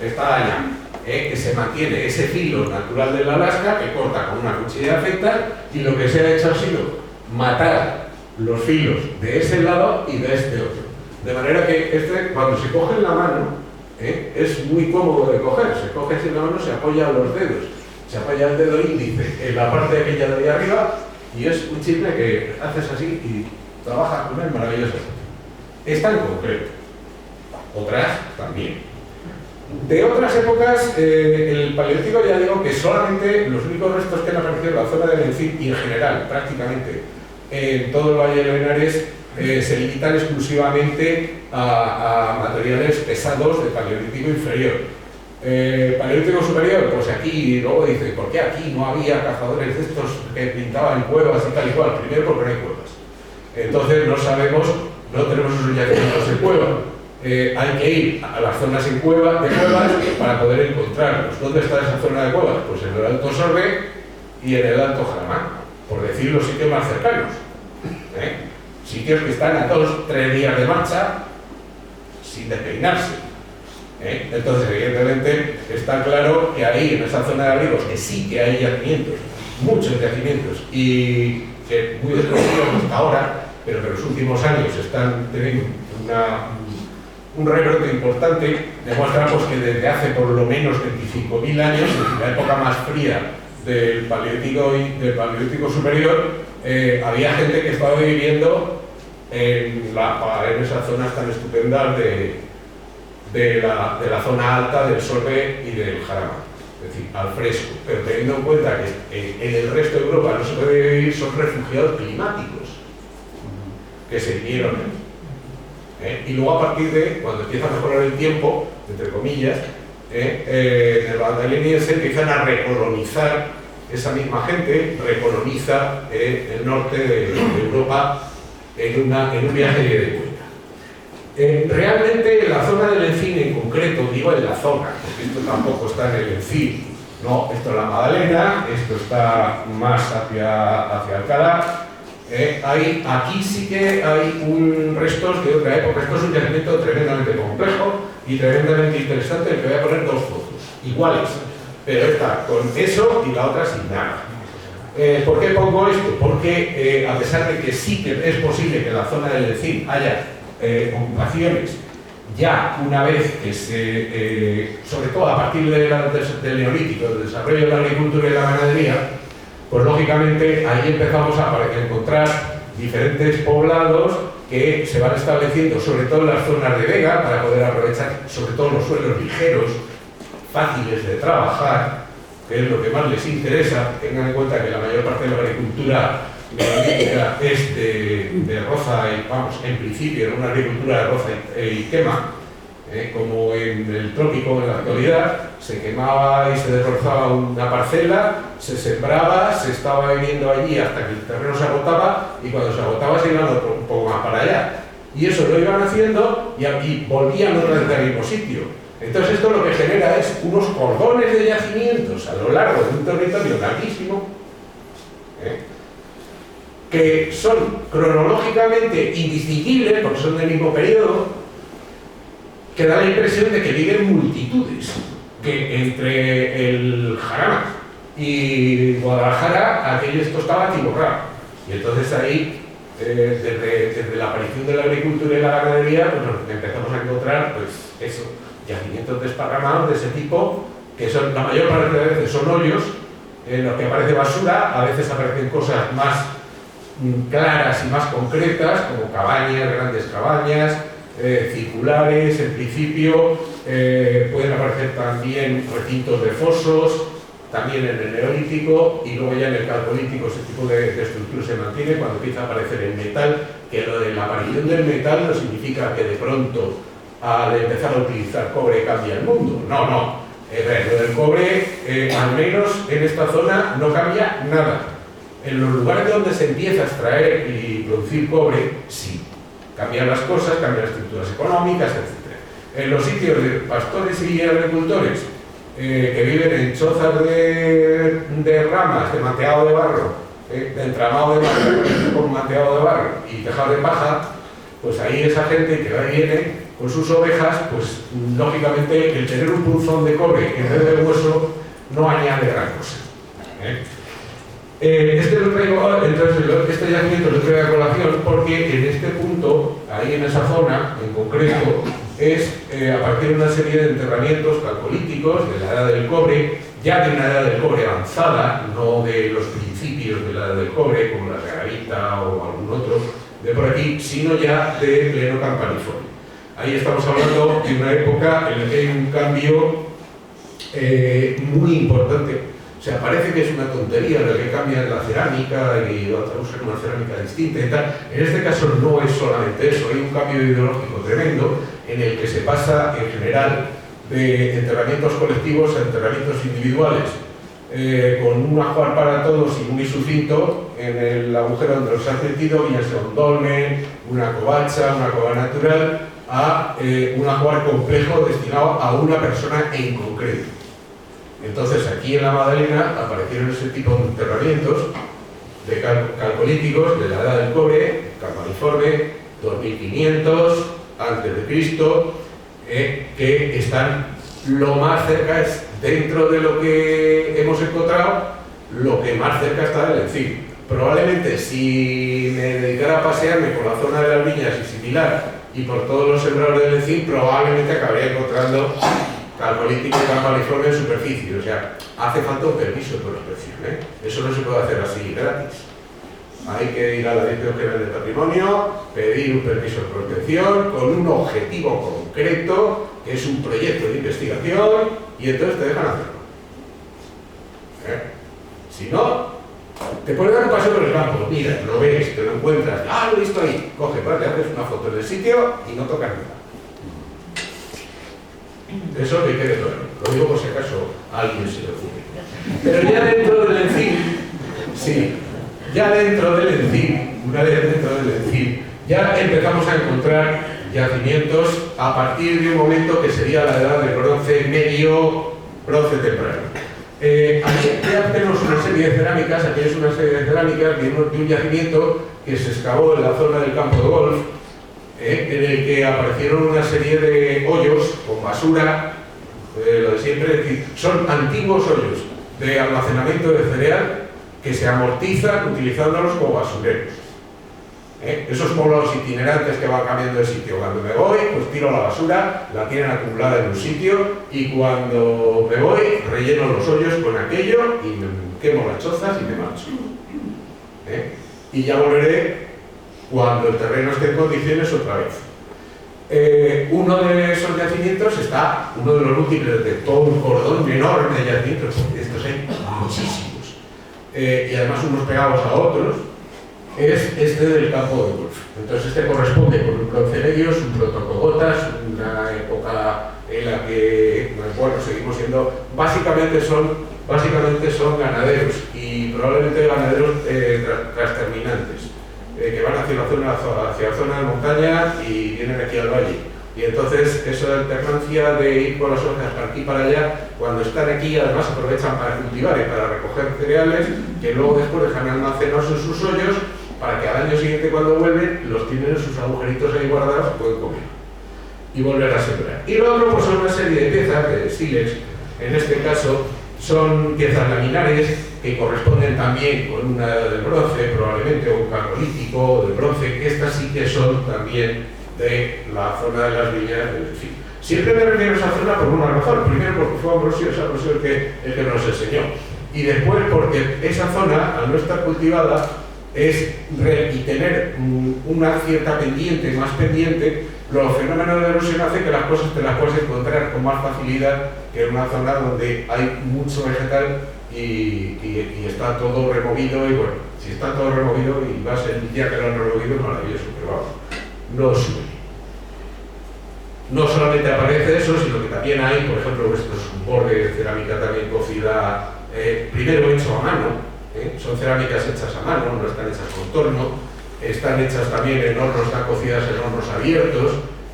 está dañado. Que se mantiene ese filo natural de la lasca, que corta con una cuchilla de afeitar, y lo que se ha hecho ha sido matar los filos de ese lado y de este otro. De manera que este, cuando se coge en la mano, es muy cómodo de coger. Se coge así en la mano, se apoya a los dedos. Se apoya el dedo índice en la parte aquella de ahí arriba, y es un chisme que haces así y trabajas con él maravillosamente. Esta en concreto. Otras también. De otras épocas, el paleolítico, ya digo que solamente los únicos restos que han aparecido en la zona del Encín y en general, prácticamente en todo el Valle de Henares, se limitan exclusivamente a materiales pesados de paleolítico inferior. Paleolítico superior, pues aquí, luego dice, ¿por qué aquí no había cazadores de estos que pintaban cuevas y tal y cual? Primero, porque no hay cuevas. Entonces no sabemos, no tenemos esos yacimientos en cueva. Hay que ir a las zonas de cuevas para poder encontrarlos. ¿Dónde está esa zona de cuevas? Pues en el Alto Sorbe y en el Alto Jaramán, por decir los sitios más cercanos. Sitios que están a 2-3 días de marcha sin despeinarse. Entonces, evidentemente, está claro que ahí, en esa zona de abrigos, que sí que hay yacimientos, muchos yacimientos, y que muy desconocidos hasta ahora, pero que en los últimos años están teniendo un rebrote importante, demostramos que desde hace por lo menos 25.000 años, en la época más fría del Paleolítico superior, había gente que estaba viviendo en esas zonas tan estupendas de la zona alta del Sorbe y del Jarama, es decir, al fresco, pero teniendo en cuenta que en el resto de Europa no se puede vivir, son refugiados climáticos que se vinieron. Y luego, a partir de cuando empieza a mejorar el tiempo, entre comillas, en el Magdaleniense empiezan a recolonizar, esa misma gente recoloniza el norte de Europa en un viaje de vuelta. Realmente en la zona del Encín en concreto, digo en la zona, porque esto tampoco está en el Encín, no, esto es la Magdalena, esto está más hacia Alcalá. Aquí sí que hay restos de otra época. Esto es un yacimiento tremendamente complejo y tremendamente interesante, en el que voy a poner dos fotos iguales, pero esta con eso y la otra sin nada. ¿Por qué pongo esto? Porque a pesar de que sí que es posible que en la zona del Encín haya ocupaciones, ya una vez que sobre todo a partir del Neolítico, del desarrollo de la agricultura y la ganadería, pues lógicamente ahí empezamos a encontrar diferentes poblados que se van estableciendo, sobre todo en las zonas de vega, para poder aprovechar sobre todo los suelos ligeros, fáciles de trabajar, que es lo que más les interesa. Tengan en cuenta que la mayor parte de la agricultura es de roza, y vamos, en principio era una agricultura de roza y quema, como en el trópico en la actualidad, se quemaba y se desbrozaba una parcela, se sembraba, se estaba viviendo allí hasta que el terreno se agotaba y cuando se agotaba se iban un poco más para allá. Y eso lo iban haciendo y volvían otra vez al mismo sitio. Entonces esto lo que genera es unos cordones de yacimientos a lo largo de un territorio larguísimo, que son cronológicamente indistinguibles porque son del mismo periodo, que da la impresión de que viven multitudes, que entre el Jarama y Guadalajara aquello esto estaba atiborrado. Y entonces ahí, desde la aparición de la agricultura y la ganadería, pues empezamos a encontrar pues eso, yacimientos desparramados de ese tipo, que son, la mayor parte de veces son hoyos en los que aparece basura, a veces aparecen cosas más claras y más concretas, como cabañas, grandes cabañas, circulares, en principio, pueden aparecer también recintos de fosos, también en el Neolítico, y luego ya en el Calcolítico ese tipo de estructura se mantiene cuando empieza a aparecer el metal, que lo de la aparición del metal no significa que de pronto al empezar a utilizar cobre cambia el mundo, no. Lo del cobre, al menos en esta zona, no cambia nada. En los lugares donde se empieza a extraer y producir cobre, sí. Cambian las cosas, cambian las estructuras económicas, etc. En los sitios de pastores y agricultores que viven en chozas de ramas, de manteado de barro, de entramado de barro, con manteado de barro y tejado de paja, pues ahí esa gente que va y viene con sus ovejas, pues lógicamente el tener un punzón de cobre en vez de hueso no añade gran cosa. Este yacimiento lo traigo a colación porque en este punto, ahí en esa zona en concreto, es a partir de una serie de enterramientos calcolíticos de la edad del cobre, ya de una edad del cobre avanzada, no de los principios de la edad del cobre, como la Regarita o algún otro de por aquí, sino ya de pleno Campaniforme. Ahí estamos hablando de una época en la que hay un cambio muy importante. O sea, parece que es una tontería lo que cambia la cerámica y usan una cerámica distinta y tal. En este caso no es solamente eso, hay un cambio ideológico tremendo en el que se pasa en general de enterramientos colectivos a enterramientos individuales, con un ajuar para todos y muy sucinto en el agujero donde los has metido, ya sea un dolmen, una covacha, una cova natural, a un ajuar complejo destinado a una persona en concreto. Entonces aquí en la Magdalena aparecieron ese tipo de enterramientos de calcolíticos de la edad del cobre, Campaniforme, 2500 a.C., que están lo más cerca, es dentro de lo que hemos encontrado, lo que más cerca está del Encín. Probablemente si me dedicara a pasearme por la zona de las viñas y similar y por todos los sembrados del Encín, probablemente acabaría encontrando calcolítico y campaniforme en superficie. O sea, hace falta un permiso de prospección, Eso no se puede hacer así gratis. Hay que ir a la Dirección General de Patrimonio, pedir un permiso de protección con un objetivo concreto, que es un proyecto de investigación, y entonces te dejan hacerlo. Si no, te puedes dar un paseo por el campo, mira, lo ves, te lo encuentras, lo he visto ahí, coge, te haces una foto del sitio y no tocas nada. Eso que quede claro, lo digo por si acaso a alguien se le ocurre. Pero ya dentro del Encín, sí, ya dentro del Encín, una vez dentro del Encín, ya empezamos a encontrar yacimientos a partir de un momento que sería la edad del bronce medio, bronce temprano. Aquí tenemos una serie de cerámicas, aquí es una serie de cerámicas de un yacimiento que se excavó en la zona del campo de golf, en el que aparecieron una serie de hoyos con basura, lo de siempre, es decir, son antiguos hoyos de almacenamiento de cereal que se amortizan utilizándolos como basureros. Esos poblados itinerantes que van cambiando de sitio. Cuando me voy, pues tiro la basura, la tienen acumulada en un sitio, y cuando me voy, relleno los hoyos con aquello y me quemo las chozas y me marcho. Y ya volveré cuando el terreno esté en condiciones otra vez. Uno de esos yacimientos está, uno de los múltiples de todo un cordón enorme de yacimientos, estos hay muchísimos, y además unos pegados a otros, es este del campo de golf. Entonces este corresponde con un broncelerios, un protocogotas, una época en la que, bueno, seguimos siendo, básicamente son ganaderos y probablemente ganaderos transterminantes, que van hacia la zona de montaña y vienen aquí al valle. Y entonces esa alternancia de ir por las ovejas para aquí y para allá, cuando están aquí además aprovechan para cultivar y para recoger cereales, que luego después dejan almacenados en sus hoyos, para que al año siguiente cuando vuelven los tienen en sus agujeritos ahí guardados y pueden comer y volver a sembrar. Y lo otro pues son una serie de piezas, de sílex, en este caso son piezas laminares que corresponden también con una edad del bronce, probablemente, o un carolítico de bronce, que estas sí que son también de la zona de las viñas, en fin. Siempre me refiero a esa zona por una razón. Primero porque fue Ambrosio el que nos enseñó. Y después porque esa zona, al no estar cultivada, y tener una cierta pendiente, más pendiente, los fenómenos de erosión hacen que las cosas te las puedes encontrar con más facilidad que en una zona donde hay mucho vegetal y está todo removido. Y bueno, si está todo removido y vas el día que lo han removido, maravilloso, pero vamos, no sube. No solamente aparece eso, sino que también hay, por ejemplo, esto es un borde de cerámica también cocida, primero hecho a mano. Son cerámicas hechas a mano, no están hechas con torno, están hechas también en hornos, están cocidas en hornos abiertos,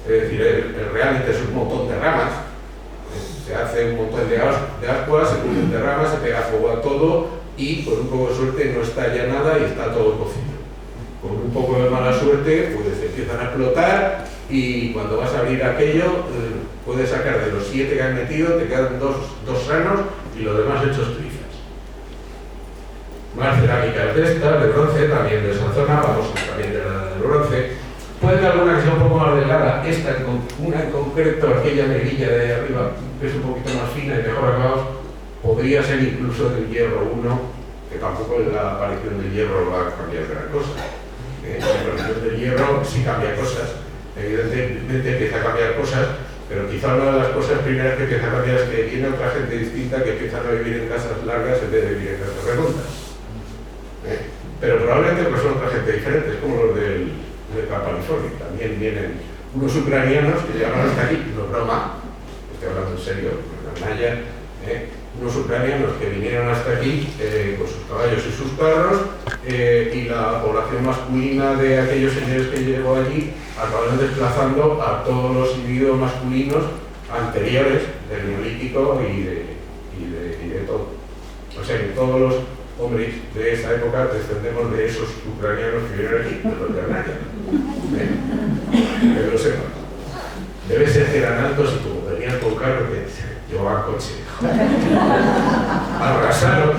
es decir, realmente es un montón de ramas, se hace un montón de ascuas, se ponen de ramas, se pega fuego a todo y con un poco de suerte no estalla nada y está todo cocido. Con un poco de mala suerte pues empiezan a explotar y cuando vas a abrir aquello puedes sacar de los 7 que has metido, te quedan dos sanos y los demás hechos trizas. Más cerámicas de estas, de bronce, también de esa zona, vamos también de la del bronce. Puede haber alguna que sea un poco más delgada, esta una en concreto, aquella negrilla de ahí arriba, que es un poquito más fina y mejor acabada, podría ser incluso del hierro 1, que tampoco la aparición del hierro va a cambiar gran cosa. La aparición del hierro sí cambia cosas, evidentemente empieza a cambiar cosas, pero quizá una de las cosas primeras que empieza a cambiar es que viene otra gente distinta que empieza a vivir en casas largas en vez de vivir en casas redondas. Pero probablemente pues son otra gente diferente, como los de California. También vienen unos ucranianos que llegaron hasta aquí, no es broma, estoy hablando en serio, con la Naya, unos ucranianos que vinieron hasta aquí con sus caballos y sus carros, y la población masculina de aquellos señores que llegó allí acabaron desplazando a todos los individuos masculinos anteriores del Neolítico y de todo. O sea que todos los hombres de esa época descendemos de esos ucranianos que vinieron aquí, de los de Naya. Que lo sepan. Debe ser que eran altos y como venían con carro que llevaban coche. Arrasaron.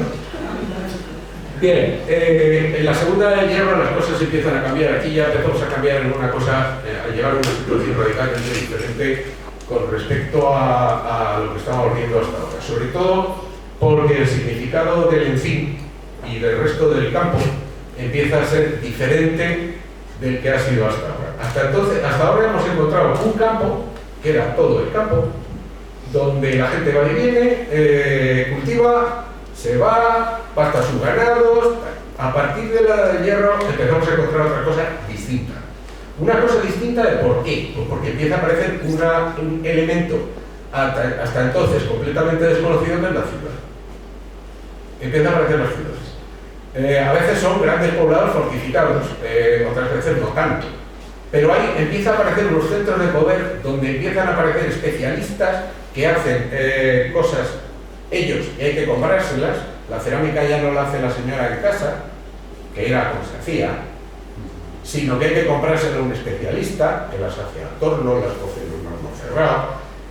Bien, en la segunda de hierro las cosas empiezan a cambiar. Aquí ya empezamos a cambiar en una cosa, a llegar a una situación radicalmente diferente con respecto a lo que estábamos viendo hasta ahora. Sobre todo porque el significado del encín y del resto del campo empieza a ser diferente del que ha sido hasta ahora. Hasta ahora hemos encontrado un campo, que era todo el campo, donde la gente va y viene, cultiva, se va, pasta sus ganados. A partir de la del hierro empezamos a encontrar otra cosa distinta. Una cosa distinta de por qué, pues porque empieza a aparecer un elemento hasta entonces completamente desconocido que es la ciudad. Empiezan a aparecer las ciudades. A veces son grandes poblados fortificados, otras veces no tanto. Pero ahí empieza a aparecer unos centros de poder donde empiezan a aparecer especialistas que hacen cosas ellos y hay que comprárselas. La cerámica ya no la hace la señora en casa, que era como se hacía, sino que hay que comprársela a un especialista que las hace al torno, las coge en un horno cerrado.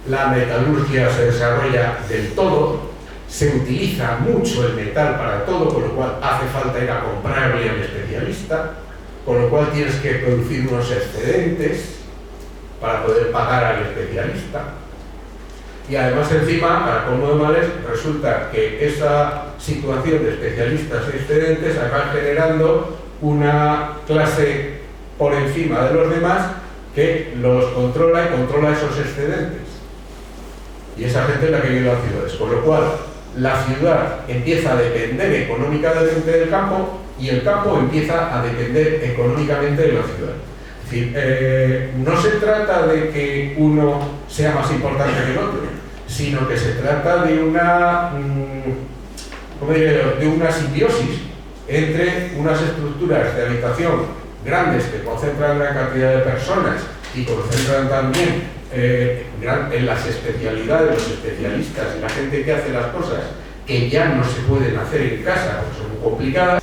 La metalurgia se desarrolla del todo. Se utiliza mucho el metal para todo, con lo cual hace falta ir a comprarle al especialista, con lo cual tienes que producir unos excedentes para poder pagar al especialista. Y además encima, para colmo de males, resulta que esa situación de especialistas y excedentes acaba generando una clase por encima de los demás que los controla y controla esos excedentes. Y esa gente es la que vive en las ciudades, con lo cual la ciudad empieza a depender económicamente del campo y el campo empieza a depender económicamente de la ciudad. Es decir, no se trata de que uno sea más importante que el otro, sino que se trata de una, de una simbiosis entre unas estructuras de habitación grandes que concentran gran cantidad de personas y concentran también en las especialidades, los especialistas y la gente que hace las cosas que ya no se pueden hacer en casa porque son muy complicadas,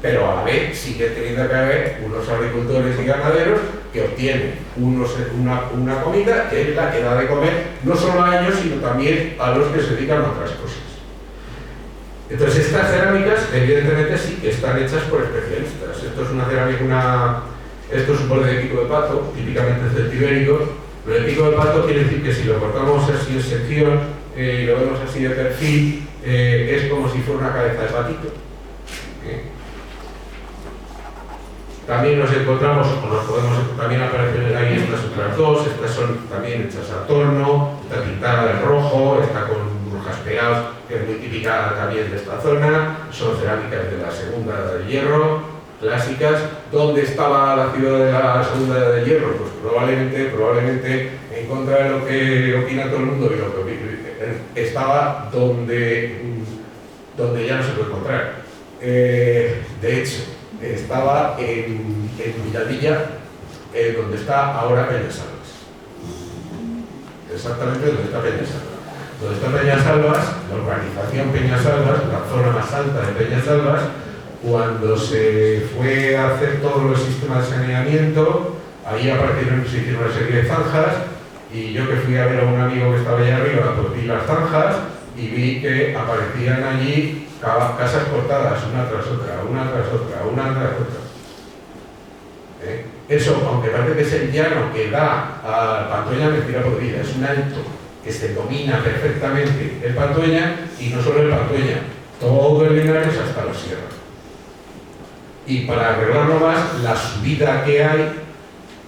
pero a la vez sigue teniendo que haber unos agricultores y ganaderos que obtienen una comida que es la que da de comer no solo a ellos sino también a los que se dedican a otras cosas. Entonces estas cerámicas evidentemente sí que están hechas por especialistas. Esto es una cerámica, esto es un borde de pico de pato, típicamente celtibérico. Pero el pico de pato quiere decir que si lo cortamos así en sección y lo vemos así de perfil, es como si fuera una cabeza de patito. También nos encontramos, también aparecen ahí estas otras dos, estas son también hechas a torno, está pintada de rojo, está con jaspeados, que es muy típica también de esta zona, son cerámicas de la Segunda Edad del Hierro, clásicas. ¿Dónde estaba la ciudad de la Segunda Edad del Hierro? Pues probablemente en contra de lo que opina todo el mundo y lo que estaba donde ya no se puede encontrar. De hecho, estaba en Villavilla, donde está ahora Peñasalvas. Exactamente donde está Peñasalvas. Donde está Peñasalvas, la urbanización Peñasalvas, la zona más alta de Peñasalvas, cuando se fue a hacer todos los sistemas de saneamiento, ahí se hicieron una serie de zanjas, y yo que fui a ver a un amigo que estaba allá arriba, pues vi las zanjas y vi que aparecían allí casas cortadas una tras otra, una tras otra, una tras otra. Eso, aunque parece que es el llano que da a Pantoña, mentira podrida, es un alto que se domina perfectamente el Pantoña, y no solo el Pantoña, todo el Linares hasta la sierra. Y para arreglarlo más, la subida que hay,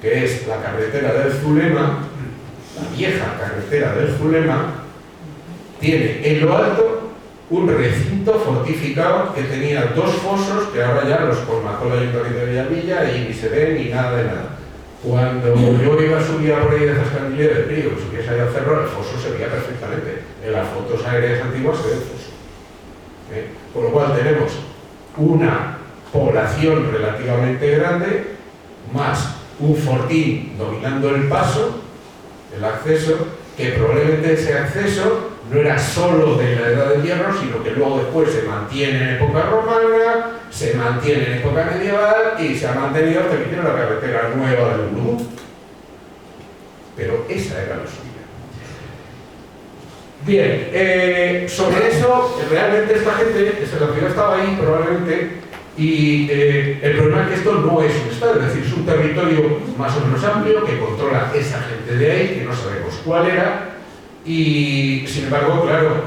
que es la carretera del Zulema, la vieja carretera del Zulema, tiene en lo alto un recinto fortificado que tenía dos fosos que ahora ya los colmató el Ayuntamiento de Villavilla y ni se ve ni nada de nada. Cuando yo iba a subir por ahí de Zascandilla del Río, que subiese allá al cerro, el foso se veía perfectamente. En las fotos aéreas antiguas se ve el foso. Con lo cual tenemos una población relativamente grande, más un fortín dominando el paso, el acceso, que probablemente ese acceso no era solo de la Edad del Hierro, sino que luego después se mantiene en época romana, se mantiene en época medieval y se ha mantenido hasta que hicieron la carretera nueva del Ulú. Pero esa era la subida. Bien, sobre eso, realmente esta gente, la ciudad estaba ahí probablemente, y el problema es que esto no es un estado, es decir, es un territorio más o menos amplio que controla esa gente de ahí, que no sabemos cuál era. Y sin embargo, claro,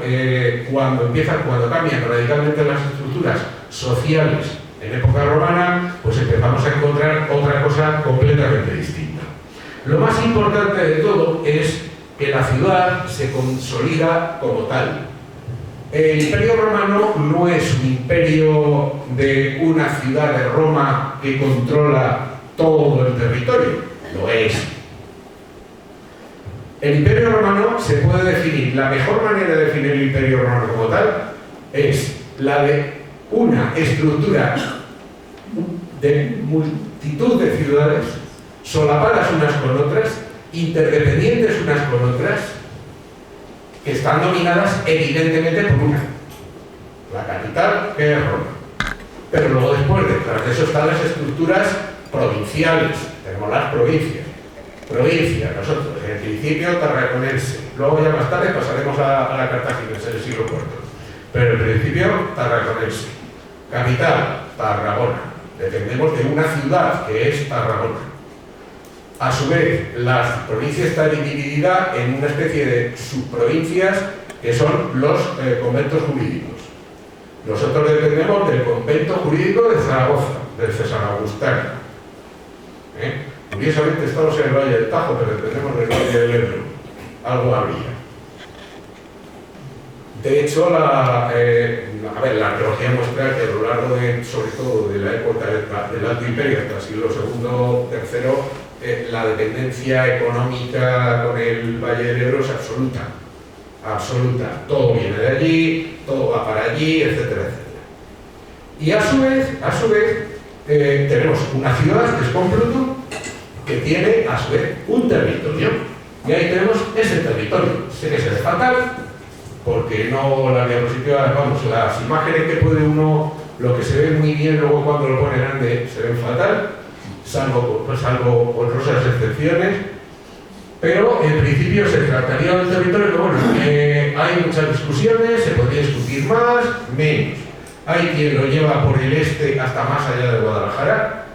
cuando cambian radicalmente las estructuras sociales en época romana, pues empezamos a encontrar otra cosa completamente distinta. Lo más importante de todo es que la ciudad se consolida como tal. El Imperio Romano no es un imperio de una ciudad de Roma que controla todo el territorio, lo es. El Imperio Romano se puede definir, la mejor manera de definir el Imperio Romano como tal es la de una estructura de multitud de ciudades solapadas unas con otras, interdependientes unas con otras, que están dominadas evidentemente por una, la capital, que es Roma. Pero luego después, detrás de eso están las estructuras provinciales, tenemos las provincias. Provincia, nosotros, en el principio tarraconense, luego ya más tarde pasaremos a la cartaginense del siglo IV, pero en principio tarraconense. Capital, Tarragona, dependemos de una ciudad que es Tarragona. A su vez, la provincia está dividida en una especie de subprovincias que son los conventos jurídicos. Nosotros dependemos del convento jurídico de Zaragoza, del César Agustano. Curiosamente estamos en el Valle del Tajo, pero dependemos del Valle del Ebro. Algo habría. De hecho, la arqueología muestra que a lo largo de, sobre todo de la época del Alto Imperio hasta el siglo II, III, la dependencia económica con el Valle del Ebro es absoluta. Absoluta. Todo viene de allí, todo va para allí, etcétera, etcétera. Y a su vez, tenemos una ciudad que es Complutum, que tiene a su vez un territorio. Y ahí tenemos ese territorio. Sé que se ve fatal, porque no la diapositiva, vamos, las imágenes que puede uno, lo que se ve muy bien luego cuando lo pone grande, se ven fatal, salvo honrosas excepciones. Pero en principio se trataría de un territorio que, bueno, hay muchas discusiones, se podría discutir más, menos. Hay quien lo lleva por el este hasta más allá de Guadalajara,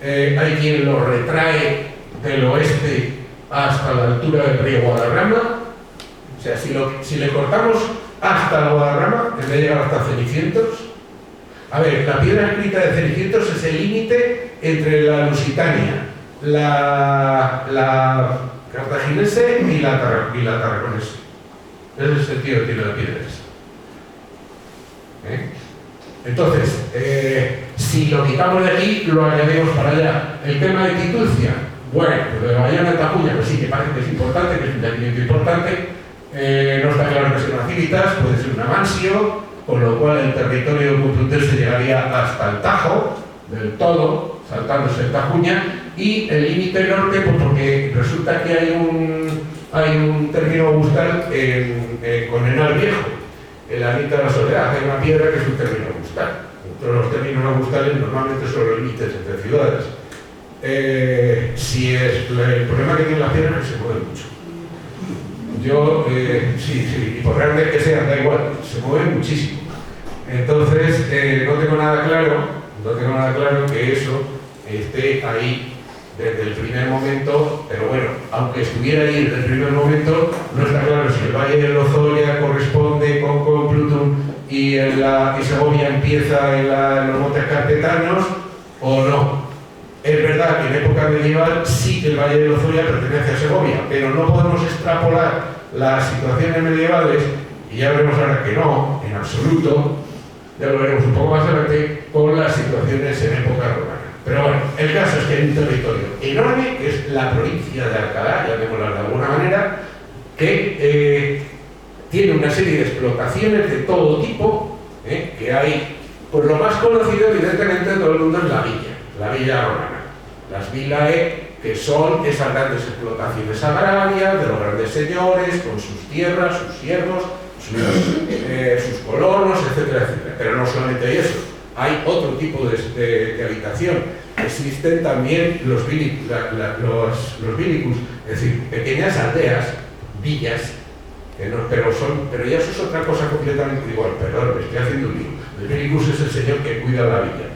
hay quien lo retrae del oeste hasta la altura del río Guadarrama. O sea, si le cortamos hasta la Guadarrama, en vez de llegar hasta Cenicientos, a ver, la piedra escrita de Cenicientos es el límite entre la Lusitania, la cartaginense y la tarraconense. Ese es el sentido que tiene la piedra esa. Entonces, si lo quitamos de aquí, lo añadimos para allá. El tema de Titucia, bueno, pues de Bayona de Tajuña, pues sí que parece que es importante, que es un yacimiento importante. No está claro que sea una civitas, puede ser una mansio, con lo cual el territorio complutense llegaría hasta el Tajo, del todo, saltándose el Tajuña, y el límite norte, pues porque resulta que hay un término augustal con Henar Viejo, el Anita de la Soledad, hay una piedra que es un término augustal. Todos los términos augustales normalmente son los límites entre ciudades. El problema que tiene la piedra es que se mueve mucho. Sí, y por grande que sea, da igual, se mueve muchísimo. Entonces, no tengo nada claro que eso esté ahí desde el primer momento, pero bueno, aunque estuviera ahí desde el primer momento, no está claro si el Valle de Lozoya corresponde con Complutum y Segovia empieza en los Montes Carpetanos o no. Es verdad que en época medieval sí que el Valle de Lozoya pertenece a Segovia, pero no podemos extrapolar las situaciones medievales, y ya veremos ahora que no, en absoluto, ya lo veremos un poco más adelante, con las situaciones en época romana. Pero bueno, el caso es que hay un territorio enorme, que es la provincia de Alcalá, llamémosla de alguna manera, que tiene una serie de explotaciones de todo tipo, que hay, pues lo más conocido evidentemente de todo el mundo es la villa romana. Las villae, que son esas grandes explotaciones agrarias de los grandes señores, con sus tierras, sus siervos, sus colonos, etcétera, etcétera. Pero no solamente hay eso, hay otro tipo de habitación. Existen también los vilicus, es decir, pequeñas aldeas, villas, pero ya eso es otra cosa completamente igual. Perdón, me estoy haciendo un lío. El vilicus es el señor que cuida la villa,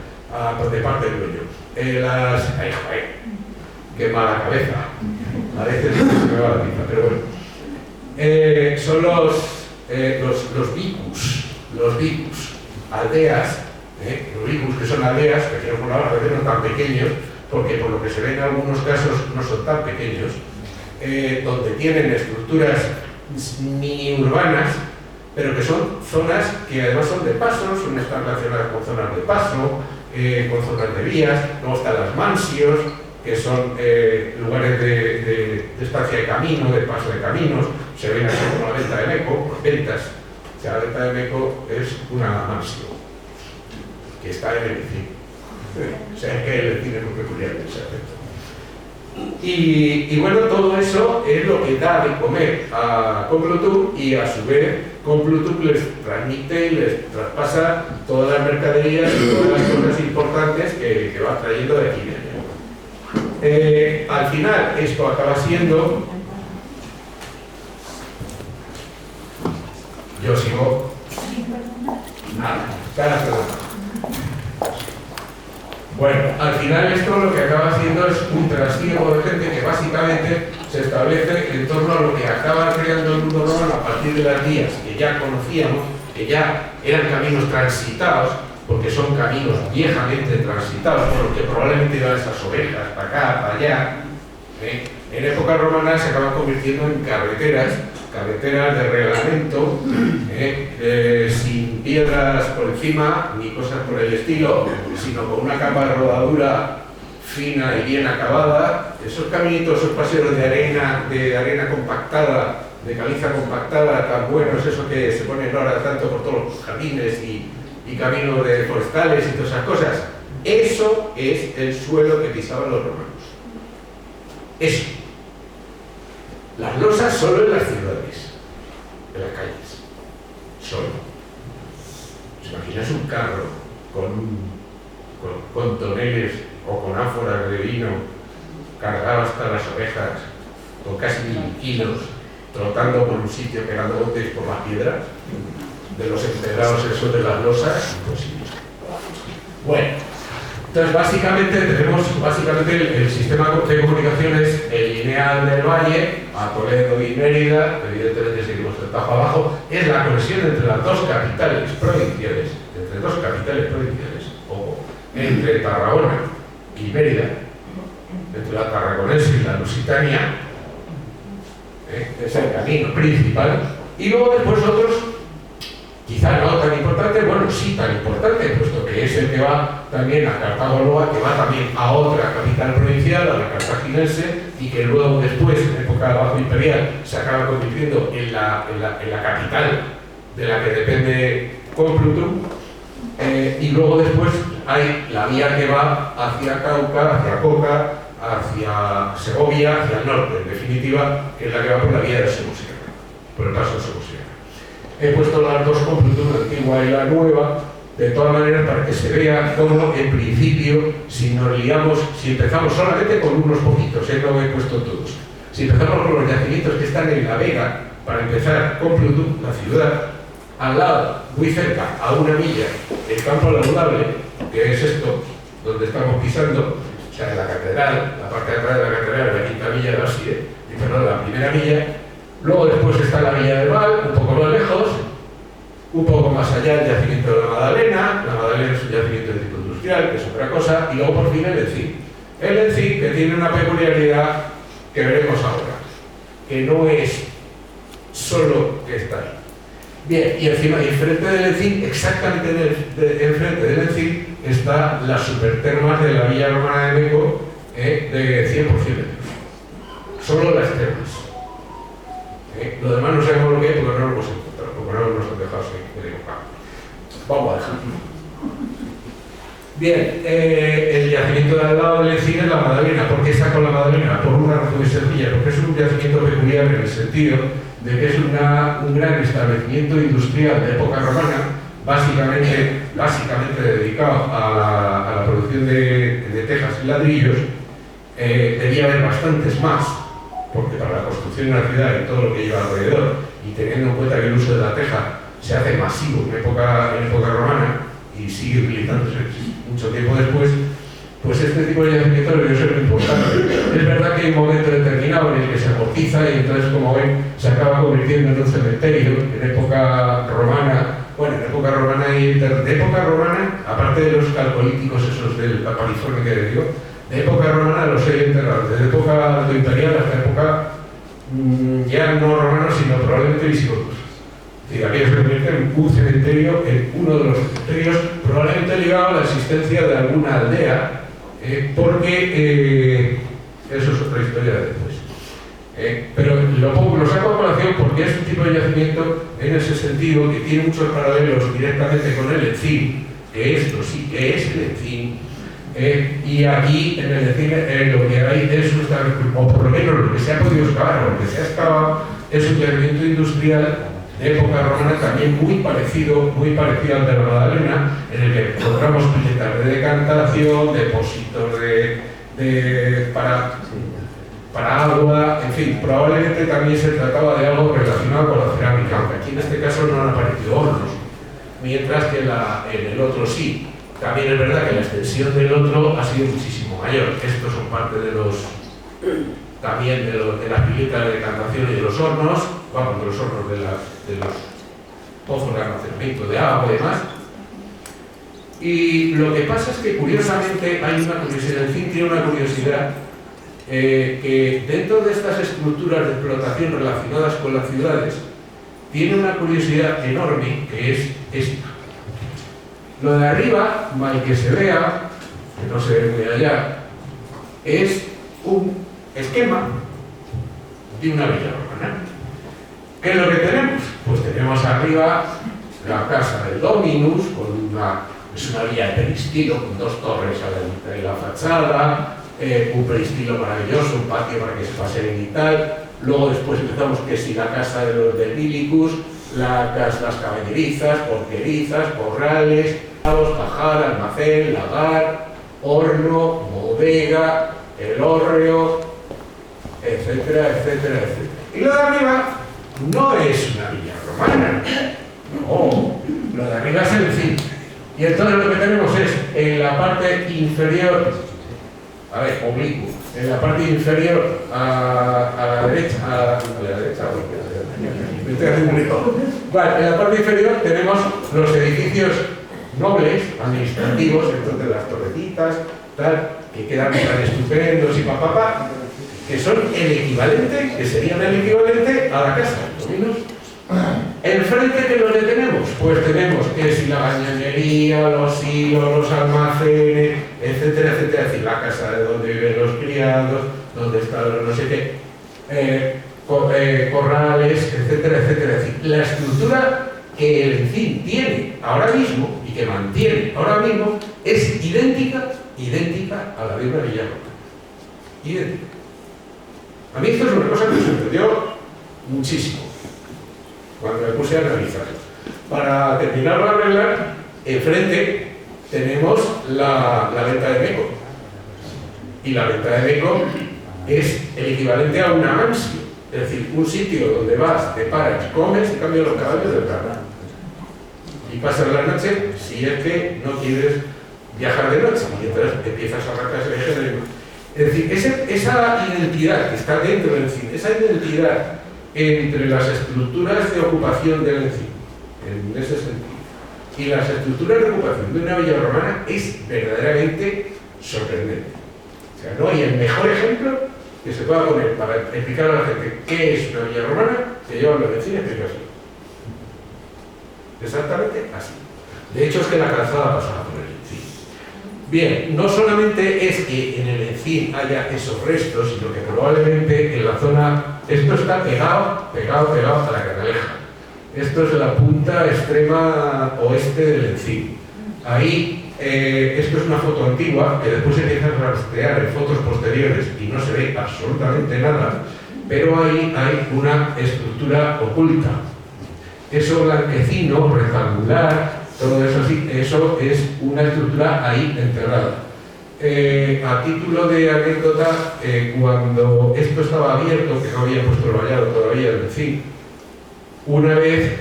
de parte del dueño. Qué mala cabeza. A veces se me va la pinza, pero bueno. Son los vicus, aldeas, los vicus que son aldeas, pequeños por ahora, a veces no tan pequeños, porque por lo que se ve en algunos casos no son tan pequeños, donde tienen estructuras mini urbanas, pero que son zonas que además son de paso, están relacionadas con zonas de paso, con zonas de vías. Luego están las mansios, que son lugares de estancia de camino, de paso de caminos. Se ven así como la venta de Meco, ventas. O sea, la venta de Meco es una mansio que está en el cine. O sea, que el cine es muy peculiar en ese aspecto. Y bueno, todo eso es lo que da de comer a Complutum, y a su vez Complutum les transmite y les traspasa todas las mercaderías y todas las cosas importantes que va trayendo de aquí y de allá. Al final esto acaba siendo... Yo sigo... Nada, bueno, al final esto lo que acaba haciendo es un trasiego de gente que básicamente se establece en torno a lo que acaba creando el mundo romano a partir de las vías que ya conocíamos, que ya eran caminos transitados, porque son caminos viejamente transitados, por lo que probablemente iban esas ovejas para acá, para allá. En época romana se acaban convirtiendo en carreteras carreteras de reglamento, sin piedras por encima ni cosas por el estilo, sino con una capa de rodadura fina y bien acabada. Esos caminitos, esos paseos de arena compactada, de caliza compactada, tan buenos, eso que se ponen ahora tanto por todos los jardines y caminos de forestales y todas esas cosas. Eso es el suelo que pisaban los romanos. Eso. Las losas solo en las ciudades, en las calles. Solo. ¿Os imagináis un carro con toneles o con ánforas de vino cargado hasta las orejas, con casi 1000 kilos, trotando por un sitio pegando botes por las piedras de los empedrados esos de las losas? Imposible. Bueno, entonces básicamente tenemos el sistema de comunicaciones, el lineal del Valle, a Toledo y Mérida, evidentemente seguimos el Tajo abajo, es la conexión entre las dos capitales provinciales, o entre Tarragona y Mérida, entre la tarragonense y la lusitania, es el camino principal, y luego después otros, quizá no tan importante, bueno, sí tan importante, puesto que es el que va también a Cartago, que va también a otra capital provincial, a la cartaginense, y que luego después, en época del Bajo Imperial, se acaba convirtiendo en la capital de la que depende Complutum, y luego después hay la vía que va hacia Cauca, hacia Coca, hacia Segovia, hacia el norte, en definitiva, que es la que va por la vía de Segovia, por el paso de Segovia. He puesto las dos Complutum, la antigua y la nueva, de todas maneras para que se vea cómo, en principio, si empezamos solamente con unos poquitos, no he puesto todos, si empezamos con los yacimientos que están en La Vega, para empezar, Complutum, la ciudad, al lado, muy cerca, a 1 milla, el campo laudable, que es esto, donde estamos pisando, o sea, la catedral, la parte de atrás de la catedral, la quinta milla de la primera milla. Luego después está la Villa del Val, un poco más lejos, un poco más allá el yacimiento de la Madalena es un yacimiento de tipo industrial, que es otra cosa, y luego por fin el Encín. El Encín, que tiene una peculiaridad que veremos ahora, que no es solo que está ahí. Bien, y encima, enfrente del Encín, exactamente enfrente del Encín, está las supertermas de la Villa Romana de Meco, de 100 por 100 metros. Solo las termas. Lo demás no sabemos lo que es porque no lo hemos encontrado, porque no nos han dejado seguir. Vamos a dejarlo. Bien, el yacimiento de al lado del Encín es la Madalena. ¿Por qué saco la Madalena? Por una razón muy sencilla, porque es un yacimiento peculiar en el sentido de que es un gran establecimiento industrial de época romana, básicamente dedicado a la producción de tejas y ladrillos. Debía haber bastantes más, porque para la construcción de una ciudad y todo lo que lleva alrededor, y teniendo en cuenta que el uso de la teja se hace masivo en época romana y sigue utilizándose mucho tiempo después, pues este tipo de yacimientos debió ser muy importante. Es verdad que hay un momento determinado en el que se amortiza y entonces, como ven, se acaba convirtiendo en un cementerio en época romana. Bueno, en época romana y de época romana, aparte de los calcolíticos esos del Capaliforme que digo, de época romana los hay enterrados, desde época imperial hasta época ya no romana, sino probablemente visigodos. Y aquí se convierte en un cementerio, en uno de los cementerios probablemente ligado a la existencia de alguna aldea, porque eso es otra historia de después. Pero lo saco a colación porque es un tipo de yacimiento en ese sentido que tiene muchos paralelos directamente con el Encín, que esto sí que es el Encín. Y aquí en el Encín lo que hay es o por lo menos lo que se ha podido excavar, lo que se ha excavado es un yacimiento industrial de época romana también muy parecido al de la Madalena, en el que encontramos piletas de decantación, depósitos para agua, en fin, probablemente también se trataba de algo relacionado con la cerámica, aunque aquí en este caso no han aparecido hornos, mientras que en el otro sí. También es verdad que la extensión del otro ha sido muchísimo mayor. Estos son parte de las piletas de decantación y de los hornos, de los hornos de los pozos de almacenamiento de agua y demás. Y lo que pasa es que curiosamente hay una curiosidad, el Encín tiene una curiosidad que dentro de estas estructuras de explotación relacionadas con las ciudades tiene una curiosidad enorme, que es esta. Lo de arriba, mal que se vea, que no se ve muy allá, es un esquema de una villa romana. ¿Qué es lo que tenemos? Pues tenemos arriba la casa del Dominus, es una villa de peristilo, con 2 torres a la mitad de la fachada, un peristilo maravilloso, un patio para que se paseen y tal. Luego después empezamos que si la casa de los de Bilicus, las caballerizas, porquerizas, corrales, pajar, almacén, lagar, horno, bodega, el hórreo, etcétera, etcétera, etcétera. Y lo de arriba no es una villa romana, no, lo de arriba es el cine. Y entonces lo que tenemos es en la parte inferior, oblicuo, en la parte inferior a la derecha, vale, en la parte inferior tenemos los edificios nobles, administrativos, entonces las torretitas, tal, que quedan tan estupendos y que son el equivalente, que serían el equivalente a la casa, ¿no? Enfrente, ¿qué es lo que tenemos? Pues tenemos que si la bañanería, los hilos, los almacenes, etcétera, etcétera, es decir, la casa de donde viven los criados, donde están los no sé qué, corrales, etcétera, etcétera. Es decir, la estructura que el Encín tiene ahora mismo y que mantiene ahora mismo es idéntica a la de una villa romana. Idéntica. A mí esto es una cosa que me sorprendió muchísimo cuando me puse a analizarlo. Para terminarlo de arreglar, enfrente tenemos la venta de Meco. Y la venta de Meco es el equivalente a una mansio, es decir, un sitio donde vas, te paras, comes y cambias los caballos del carro. Y pasas la noche si es que no quieres viajar de noche. Y entonces empiezas a arrancar ese viaje de noche. Es decir, esa identidad que está dentro del cine, esa identidad entre las estructuras de ocupación del Encín, en ese sentido, y las estructuras de ocupación de una villa romana es verdaderamente sorprendente. O sea, no hay el mejor ejemplo que se pueda poner para explicar a la gente qué es una villa romana que lleva los Encín este caso. Exactamente así. De hecho, es que la calzada pasaba por el Encín. Bien, no solamente es que en el Encín haya esos restos, sino que probablemente en la zona, esto está pegado a la Canaleja. Esto es la punta extrema oeste del Encín. Ahí, esto es una foto antigua, que después se empieza a rastrear en fotos posteriores y no se ve absolutamente nada, pero ahí hay una estructura oculta. Eso blanquecino, rectangular, todo eso sí, eso es una estructura ahí enterrada. A título de anécdota, cuando esto estaba abierto, que no había puesto el vallado todavía el Encín, una vez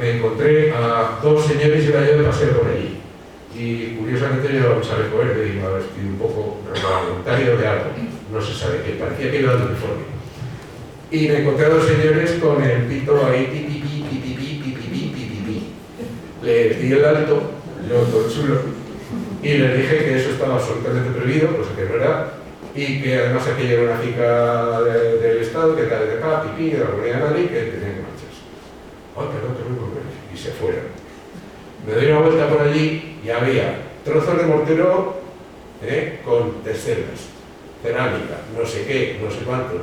me encontré a 2 señores y iba yo de paseo por allí. Y curiosamente llevaba un chaleco verde y iba vestido un poco reglamentario de algo, no se sabe qué, parecía que iba de uniforme. Y me encontré a 2 señores con el pito ahí, pipipi. Les di el alto, yo todo chulo, y les dije que eso estaba absolutamente prohibido, cosa que no era, y que además aquello era una finca del Estado, que era de acá, pipí, de la Comunidad de Madrid, que tenía manchas. ¡Ay, perdón! Y se fueron. Me doy una vuelta por allí y había trozos de mortero con teselas, cerámica, no sé qué, no sé cuánto.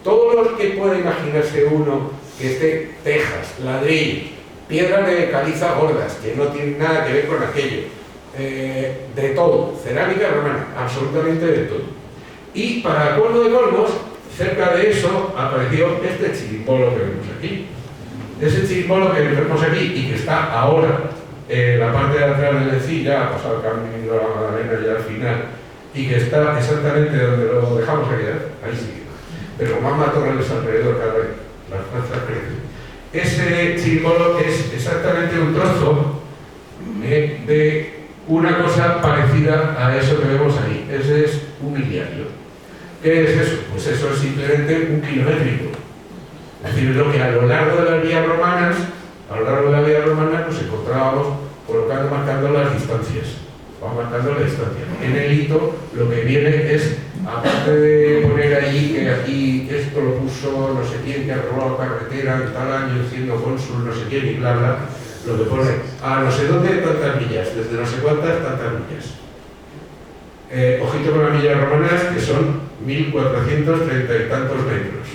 Todo lo que pueda imaginarse uno que esté tejas, ladrillo, piedras de caliza gordas, que no tienen nada que ver con aquello, de todo, cerámica romana, absolutamente de todo. Y para colmo de colmos, cerca de eso apareció este chirimbolo que vemos aquí. Ese chirimbolo que vemos aquí y que está ahora en la parte de atrás del Encín, ya ha pasado el camino a la Magdalena ya al final, y que está exactamente donde lo dejamos aquí, ahí sí. Pero más matorrales alrededor cada vez, las plantas crecen. Ese chirimbolo es exactamente un trozo de una cosa parecida a eso que vemos ahí. Ese es un miliario. ¿Qué es eso? Pues eso es simplemente un kilométrico. Es decir, lo que a lo largo de las vías romanas, nos encontrábamos marcando las distancias. Vamos marcando la distancia. En el hito lo que viene es aparte de poner allí que aquí esto lo puso no sé quién que arregló la carretera en tal año siendo cónsul no sé quién y bla bla, lo que pone a no sé dónde tantas millas, desde no sé cuántas tantas millas. Ojito con las millas romanas, que son 1430 y tantos metros.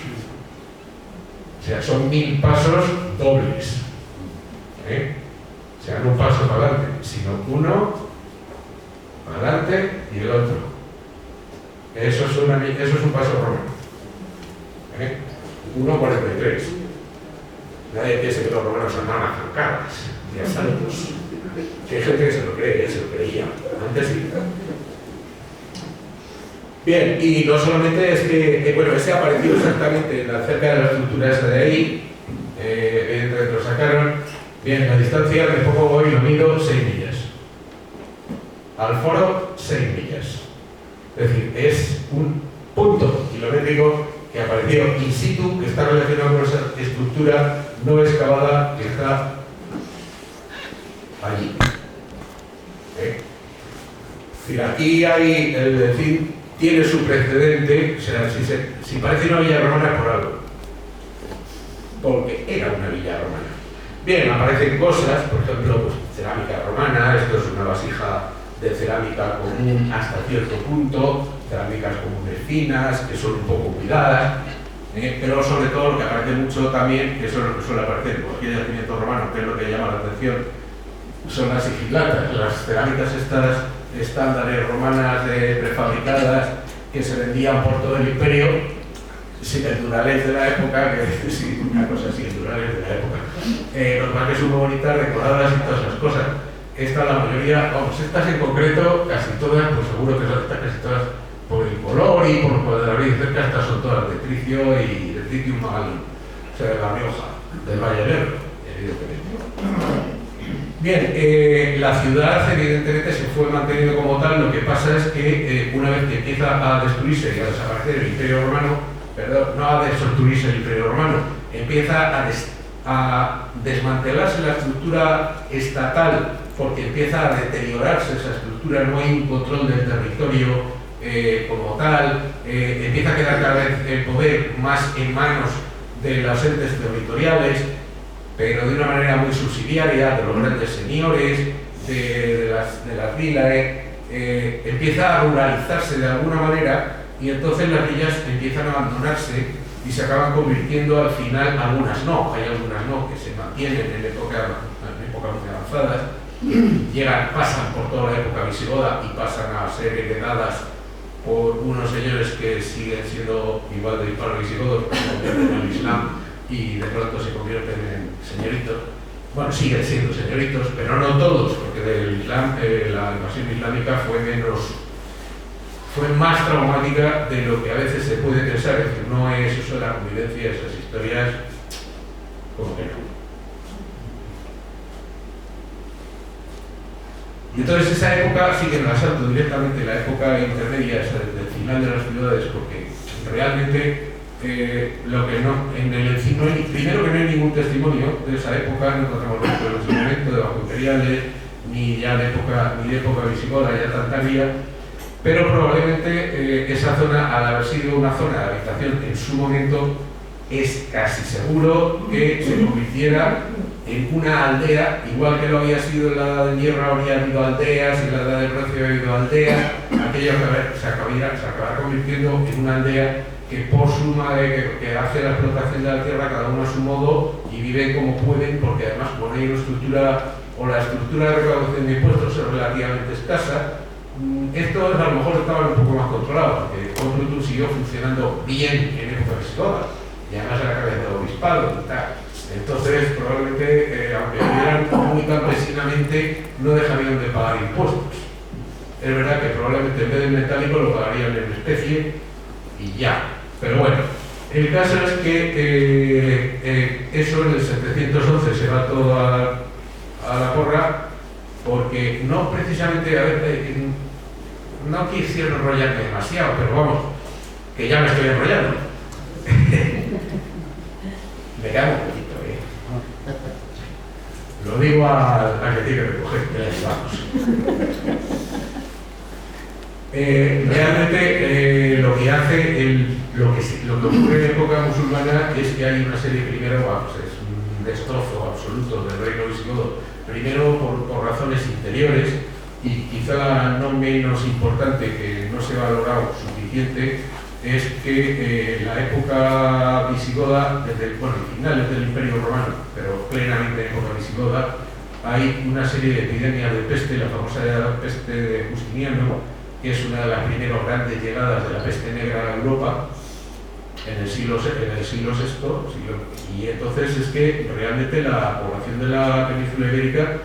O sea, son 1000 pasos dobles. O sea, no un paso para adelante, sino uno para adelante y el otro. Eso es un paso romano. 1,43. Nadie piensa que los romanos andaban a zancadas y a saltos. Que hay gente que se lo cree, se lo creía. Antes sí. Bien, y no solamente es que, bueno, ese apareció exactamente cerca de la estructura esa de ahí, evidentemente lo sacaron. Bien, la distancia de poco voy lo mido 6 millas. Al foro, 6 millas. Es decir, es un punto kilométrico que apareció in situ, que está relacionado con esa estructura no excavada que está allí. Es decir, aquí hay el decir. Tiene su precedente, o sea, si parece una villa romana por algo, porque era una villa romana. Bien, aparecen cosas, por ejemplo, pues, cerámica romana, esto es una vasija de cerámica común hasta cierto punto, cerámicas comunes finas, que son un poco cuidadas, pero sobre todo lo que aparece mucho también, que eso es lo que suele aparecer en cualquier yacimiento romano, que es lo que llama la atención, son las sigilatas, las cerámicas estas estándares romanas prefabricadas que se vendían por todo el imperio, el Durales de la época, que sí, una cosa así, el Durales de la época. Los más que son muy bonitas, decoradas y todas esas cosas. Esta, la mayoría, vamos, estas en concreto, casi todas, pues seguro que son estas casi todas por el color y por lo que habréis cerca, estas son todas de tricio y de tritium magalum, o sea, de La Rioja, del Valle Negro, evidentemente. Bien, la ciudad evidentemente se fue manteniendo como tal, lo que pasa es que una vez que empieza a destruirse y a desaparecer el Imperio Romano, perdón, no a destruirse el Imperio Romano, empieza a desmantelarse la estructura estatal porque empieza a deteriorarse esa estructura, no hay un control del territorio como tal, empieza a quedar cada vez el poder más en manos de los entes territoriales, pero de una manera muy subsidiaria, de los grandes señores, de las villas, empieza a ruralizarse de alguna manera y entonces las villas empiezan a abandonarse y se acaban convirtiendo al final, algunas no, hay algunas no, que se mantienen en épocas muy avanzadas, pasan por toda la época visigoda y pasan a ser heredadas por unos señores que siguen siendo igual de hispano-visigodos, que se convierten en el Islam y de pronto se convierten en señoritos. Bueno, siguen siendo señoritos, pero no todos, porque del Islam, la invasión islámica fue más traumática de lo que a veces se puede pensar. Es decir, no es eso de la convivencia, esas historias, como que no. Y entonces esa época sí que me la salto directamente, la época intermedia, esa del final de las ciudades, porque realmente lo que no, primero que no hay ningún testimonio de esa época, no encontramos registro de los momentos de bajo imperiales, ni ya de época visigoda, ya tan tardía, pero probablemente esa zona, al haber sido una zona de habitación en su momento, es casi seguro que se convirtiera en una aldea, igual que lo había sido en la Edad del Hierro, habría habido aldeas, en la Edad del Bronce había habido aldeas, aquello se acabará convirtiendo en una aldea que por suma que hace la explotación de la tierra cada uno a su modo y viven como pueden, porque además como hay una estructura o la estructura de recaudación de impuestos es relativamente escasa, estos a lo mejor estaban un poco más controlados, porque Complutum siguió funcionando bien en época visigoda y además era cabeza de obispado y tal. Entonces probablemente, aunque vivieran muy campesinamente, no dejarían de pagar impuestos. Es verdad que probablemente en vez del metálico lo pagarían en especie y ya. Pero bueno, el caso es que eso en el 711 se va todo a la porra, porque no precisamente, no quisiera enrollarme demasiado, pero vamos, que ya me estoy enrollando. Me queda un poquito, Lo digo a la que tiene que recoger, que la llevamos. Realmente lo que hace lo que ocurre en la época musulmana es que hay una serie, primero, es un destrozo absoluto del reino visigodo, primero por razones interiores, y quizá no menos importante, que no se ha valorado suficiente, es que en la época visigoda, desde finales del Imperio Romano, pero plenamente en época visigoda, hay una serie de epidemias de peste, la famosa peste de Justiniano, que es una de las primeras grandes llegadas de la peste negra a Europa en el siglo VI, y entonces es que realmente la población de la península ibérica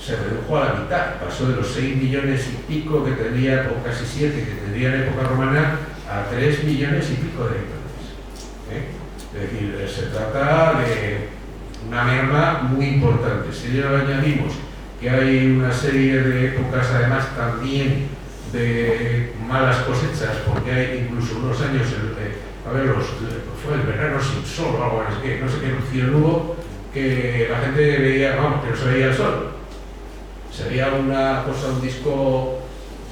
se redujo a la mitad, pasó de los 6 millones y pico que tendría, o casi 7 que tendría en época romana, a 3 millones y pico de habitantes. Es decir, se trata de una merma muy importante. Si ya añadimos que hay una serie de épocas, además también de malas cosechas, porque hay incluso unos años, fue el verano sin sol o algo así, no sé qué erupción hubo, que la gente veía, que no se veía el sol. Se veía una cosa, un disco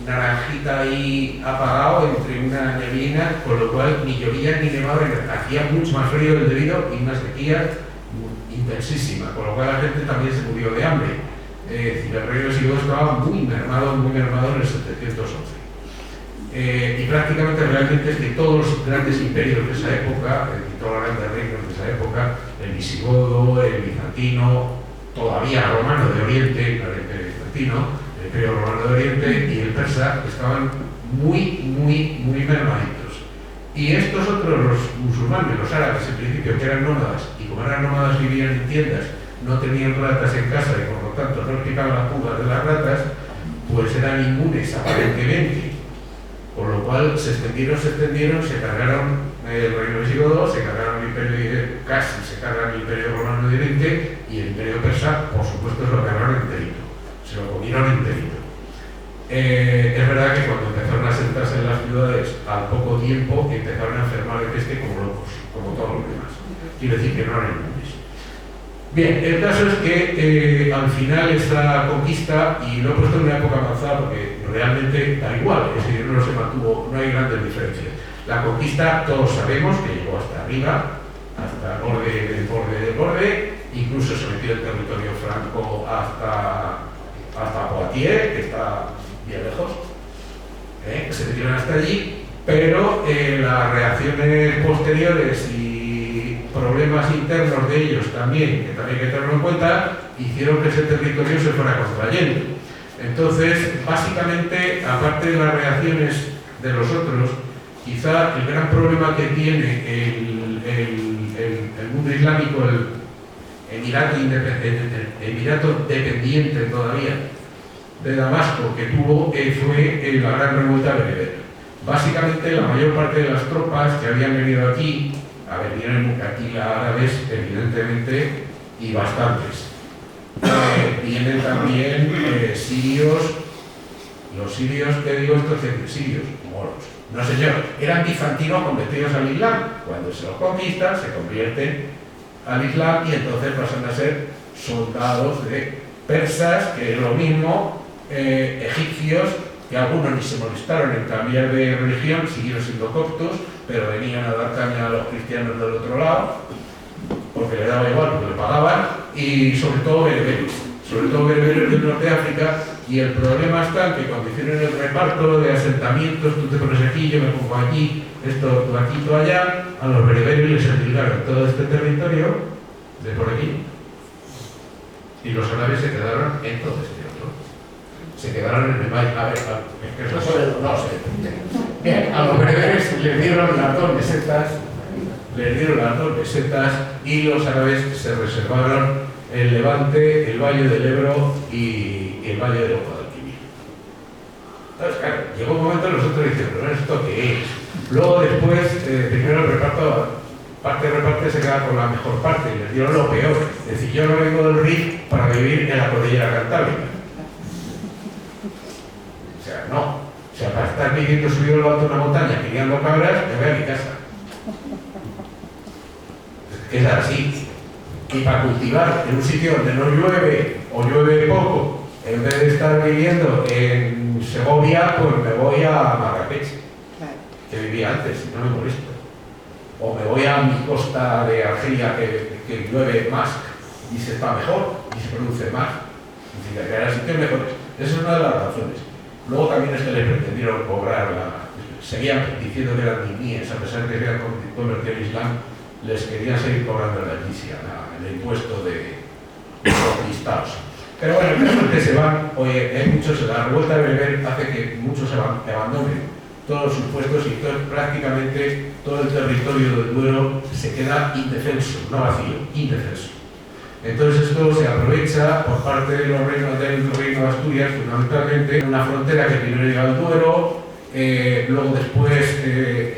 naranjita ahí apagado entre una neblina, con lo cual ni llovía ni nevaba, hacía mucho más frío del debido y una sequía intensísima, con lo cual la gente también se murió de hambre. El reino visigodo estaba muy mermado en el 711. Y prácticamente realmente es que todos los grandes imperios de esa época, todos los grandes reinos de esa época, el visigodo, el bizantino, todavía romano de Oriente, el imperio romano de Oriente y el persa, estaban muy mermaditos. Y estos otros, los musulmanes, los árabes en principio, que eran nómadas, y como eran nómadas vivían en tiendas, no tenían ratas en casa y por lo tanto no picaban las pulgas de las ratas, pues eran inmunes aparentemente. Por lo cual se extendieron, se cargaron el reino visigodo, se cargaron el imperio, casi se cargaron el imperio romano de Oriente, y el imperio persa, por supuesto, se lo cargaron enterito, se lo comieron enterito. Es verdad que cuando empezaron a sentarse en las ciudades, al poco tiempo empezaron a enfermar de peste como locos, como todos los demás. Quiere decir que no eran inmunes. Bien, el caso es que al final esta conquista, y lo he puesto en una época avanzada porque realmente da igual, es decir, no se mantuvo, no hay grandes diferencias. La conquista, todos sabemos que llegó hasta arriba, hasta el borde del borde, incluso se metió el territorio franco hasta Poitiers, que está bien lejos, se metieron hasta allí, pero las reacciones posteriores y problemas internos de ellos también, que también hay que tenerlo en cuenta, hicieron que ese territorio se fuera contrayendo. Entonces, básicamente, aparte de las reacciones de los otros, quizá el gran problema que tiene el mundo islámico, el Emirato dependiente todavía de Damasco, que tuvo, fue la gran revuelta bereber. Básicamente, la mayor parte de las tropas que habían venido aquí, vienen aquí árabes, evidentemente, y bastantes. Vienen también sirios, los sirios, ¿qué digo esto? Sirios, moros. No señor, eran bizantinos convertidos al Islam. Cuando se los conquistan, se convierten al Islam y entonces pasan a ser soldados de persas, que es lo mismo, egipcios, que algunos ni se molestaron en cambiar de religión, siguieron siendo coptos, pero venían a dar caña a los cristianos del otro lado, porque le daba igual, porque le pagaban, y sobre todo bereberes del norte de África. Y el problema está en que cuando hicieron el reparto de asentamientos, tú te pones aquí, yo me pongo aquí, esto, tú aquí, tú allá, a los bereberes les entregaron todo este territorio de por aquí, y los árabes se quedaron en todo este otro. Se quedaron en el valle. A ver, es que eso no sé. Bien, a los bereberes les dieron las 2 mesetas, y los árabes se reservaron el Levante, el Valle del Ebro y el Valle del Guadalquivir. Entonces, claro, llegó un momento en los otros dicen, pero ¿esto qué es? Luego después, primero el reparto, parte del reparto se queda con la mejor parte, y les dieron lo peor. Es decir, yo no vengo del Rif para vivir en la cordillera cantábrica. O sea, no. O sea, para estar viviendo subido en lo alto de una montaña, criando cabras, me voy a mi casa. Es así. Y para cultivar en un sitio donde no llueve o llueve poco, en vez de estar viviendo en Segovia, pues me voy a Marrakech, que vivía antes y no me molesto. O me voy a mi costa de Argelia que llueve más y se está mejor y se produce más. Es decir, que hay sitios mejores. Esa es una de las razones. Luego también es que le pretendieron cobrar, seguían diciendo que eran niníes, a pesar de que se habían convertido al Islam, les querían seguir cobrando la jizya, el impuesto de conquistados. Pero bueno, el caso es que se van, hay muchos, la revuelta de Beber hace que muchos abandonen todos sus puestos y prácticamente todo el territorio del Duero se queda indefenso, no vacío, indefenso. Entonces esto se aprovecha por parte de los reinos del Reino de Asturias, fundamentalmente, una frontera que primero llega al Duero, luego después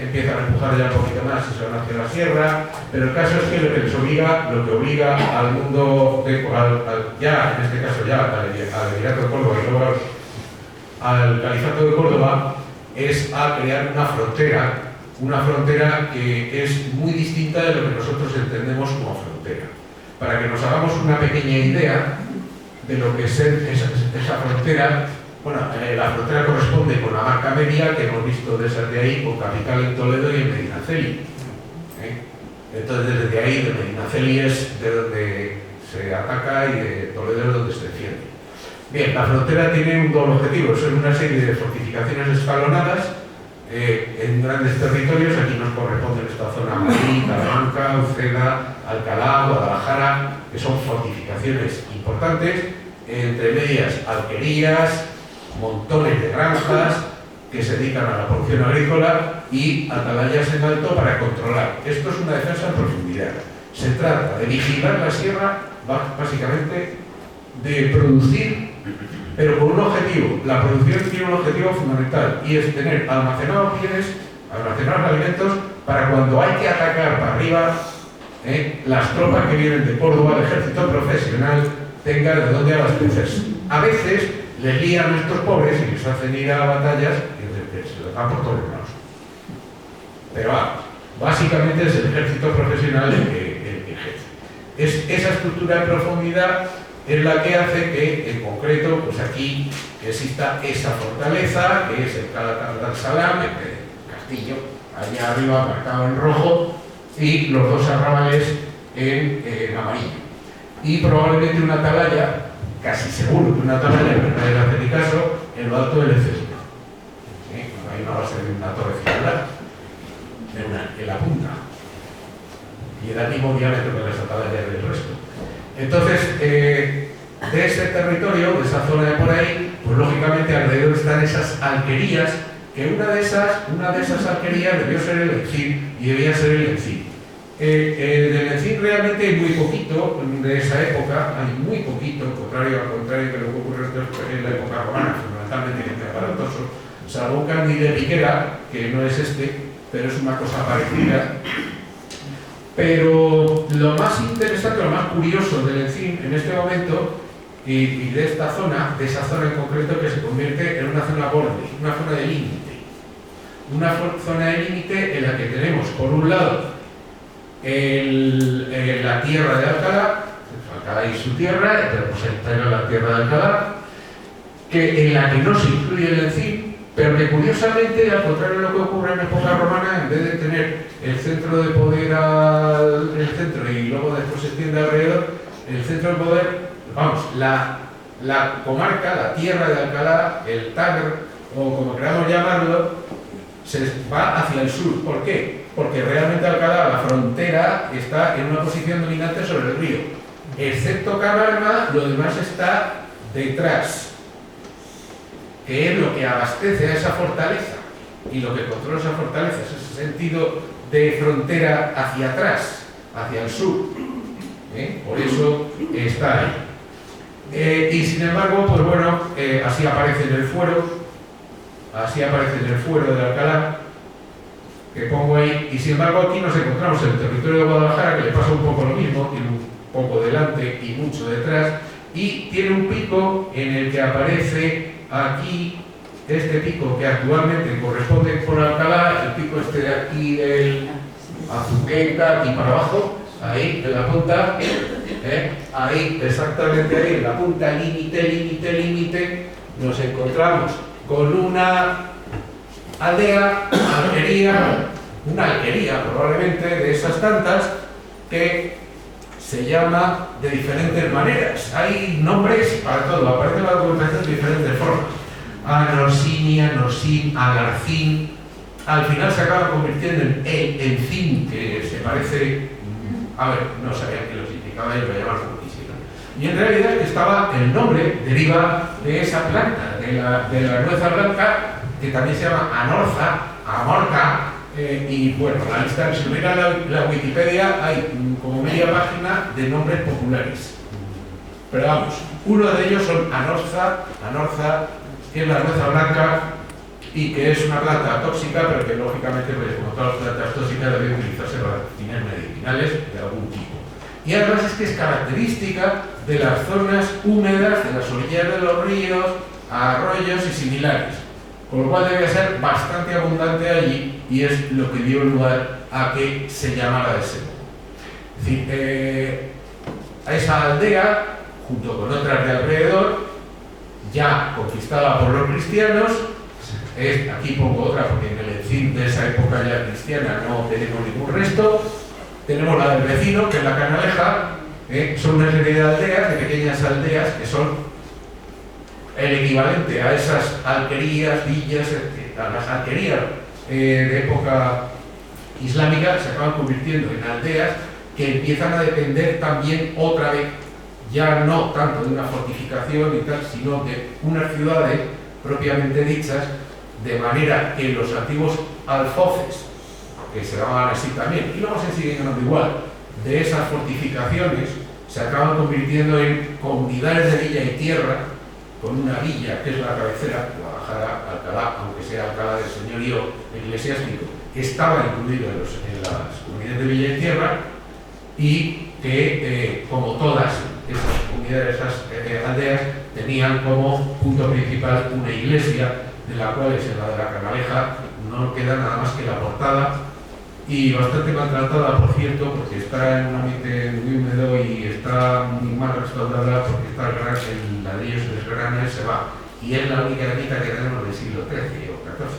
empiezan a empujar ya un poquito más y se van hacia la sierra, pero el caso es que lo que les obliga, lo que obliga al mundo, ya en este caso ya al Emirato de Córdoba y luego al Califato de Córdoba, es a crear una frontera que es muy distinta de lo que nosotros entendemos como frontera. Para que nos hagamos una pequeña idea de lo que es esa frontera, bueno, la frontera corresponde con la marca media que hemos visto desde ahí, con capital en Toledo y en Medinaceli. Entonces desde ahí, de Medinaceli es de donde se ataca y de Toledo es donde se defiende. Bien, la frontera tiene un doble objetivo, son una serie de fortificaciones escalonadas en grandes territorios. Aquí nos corresponden esta zona Madrid, Salamanca, Uceda, Alcalá, Guadalajara, que son fortificaciones importantes, entre medias alquerías, montones de granjas que se dedican a la producción agrícola y atalayas en alto para controlar. Esto es una defensa en profundidad. Se trata de vigilar la sierra, básicamente de producir, pero con un objetivo. La producción tiene un objetivo fundamental y es tener almacenados bienes, almacenados alimentos para cuando hay que atacar para arriba, las tropas que vienen de Córdoba, el ejército profesional, tengan de dónde abastecerse. A veces les lían a estos pobres y les hacen ir a batallas y se les dan por todos lados. Pero básicamente es el ejército profesional el que ejerce. Esa estructura de profundidad es la que hace que, en concreto, pues aquí exista esa fortaleza, que es el Calatar del Salam, el castillo, allá arriba marcado en rojo, y los dos arrabales en amarillo. Y probablemente una atalaya, casi seguro que una atalaya, pero no era hacer ni caso, en lo alto del Ecesme. Ahí no va a ser una torre circular, en la punta. Y era el mismo diámetro que las atalayas del resto. Entonces, de ese territorio, de esa zona de por ahí, pues lógicamente alrededor están esas alquerías, que una de esas alquerías debió ser el Encín y debía ser el Encín. Del Encín realmente hay muy poquito de esa época, hay muy poquito, al contrario que lo que ocurrió en la época romana, fundamentalmente que es aparatoso, salvo un Candí de Piquera, que no es pero es una cosa parecida. Pero lo más interesante, lo más curioso del Encín en este momento y de esta zona, de esa zona en concreto, que se convierte en una zona borde, una zona de límite. Una zona de límite en la que tenemos, por un lado, la tierra de Alcalá, Alcalá y su tierra, tenemos la tierra de Alcalá, en la que no se incluye el Encín, pero que curiosamente, al contrario de lo que ocurre en la época romana, en vez de tener el centro de poder el centro y luego después se extiende alrededor, el centro de poder, vamos, la comarca, la tierra de Alcalá, el Tánger, o como queramos llamarlo, se va hacia el sur. ¿Por qué? Porque realmente Alcalá, la frontera, está en una posición dominante sobre el río. Excepto Camarga, lo demás está detrás, que es lo que abastece a esa fortaleza y lo que controla esa fortaleza, es ese sentido de frontera hacia atrás, hacia el sur. Por eso está ahí. Y sin embargo, pues bueno, así aparece en el fuero, de Alcalá, que pongo ahí, y sin embargo aquí nos encontramos en el territorio de Guadalajara, que le pasa un poco lo mismo, tiene un poco delante y mucho detrás, y tiene un pico en el que aparece aquí, este pico que actualmente corresponde por Alcalá, el pico este de aquí del Azuqueca, aquí para abajo, ahí en la punta, ahí, exactamente ahí, en la punta, límite, nos encontramos con una aldea, una alquería probablemente de esas tantas que se llama de diferentes maneras. Hay nombres para todo, aparece en la documentación de diferentes formas. Anorsinia, Norsin, Agarcín. Al final se acaba convirtiendo en el Encín, que se parece... A ver, no sabía qué lo significaba y lo llamaban como quisiera. Y en realidad el nombre deriva de esa planta, de la nueza blanca, que también se llama Anorza, Amorca, y bueno, la lista, si hubiera la Wikipedia, hay como media página de nombres populares. Pero vamos, uno de ellos son Anorza, que es la nueza blanca y que es una planta tóxica, pero que lógicamente, pues, como todas las plantas tóxicas, deben utilizarse para fines medicinales de algún tipo. Y además es que es característica de las zonas húmedas, de las orillas de los ríos, arroyos y similares. Con lo cual debe ser bastante abundante allí y es lo que dio lugar a que se llamara de ese modo. Es decir, a esa aldea, junto con otras de alrededor, ya conquistada por los cristianos, aquí pongo otra porque en el Encín de esa época ya cristiana no tenemos ningún resto, tenemos la del vecino, que es la Canaleja, son una serie de aldeas, de pequeñas aldeas, que son el equivalente a esas alquerías, villas, a las alquerías de época islámica, se acaban convirtiendo en aldeas que empiezan a depender también otra vez, ya no tanto de una fortificación y tal, sino de unas ciudades propiamente dichas, de manera que los antiguos alfoces, que se llamaban así también, y luego se siguen llamando igual, de esas fortificaciones, se acaban convirtiendo en comunidades de villa y tierra, con una villa que es la cabecera, la bajada Alcalá, aunque sea Alcalá del señorío eclesiástico, que estaba incluido en las comunidades de villa y tierra, y que, como todas esas comunidades, esas aldeas, tenían como punto principal una iglesia, de la cual es la de la Canaleja, no queda nada más que la portada, y bastante maltratada, por cierto, porque está en un ambiente muy húmedo y está muy mal restaurada, porque el ladrillo se desgrana y se va. Y es la única ermita que tenemos del siglo XIII o XIV.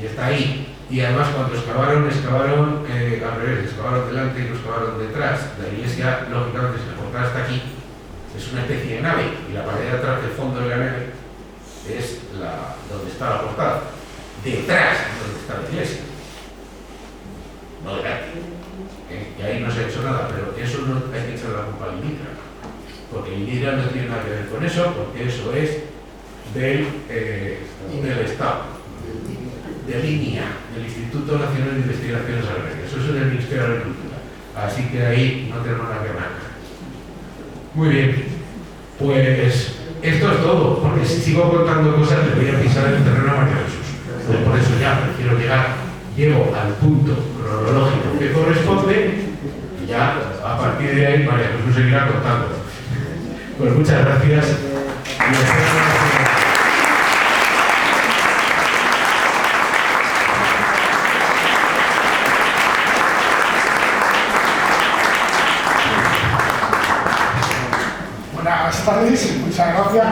Y está ahí. Y además cuando excavaron al revés, excavaron delante y lo excavaron detrás. La iglesia, lógicamente, si la portada está aquí, es una especie de nave, y la pared de atrás del fondo de la nave es donde está la portada. Detrás es donde está la iglesia. No delante. Y ahí no se ha hecho nada, pero eso no hay que echar la culpa al INIRA, porque el INIRA no tiene nada que ver con eso, porque eso es del Estado, de línea, del Instituto Nacional de Investigaciones Agrarias. Eso es del Ministerio de Agricultura. Así que ahí no tenemos nada que marcar. Muy bien, pues esto es todo, porque si sigo contando cosas le voy a pisar el terreno a María Jesús. Pues por eso ya prefiero llego al punto cronológico que corresponde, y ya a partir de ahí María Jesús seguirá contando. Pues muchas gracias. Buenas tardes, muchas gracias.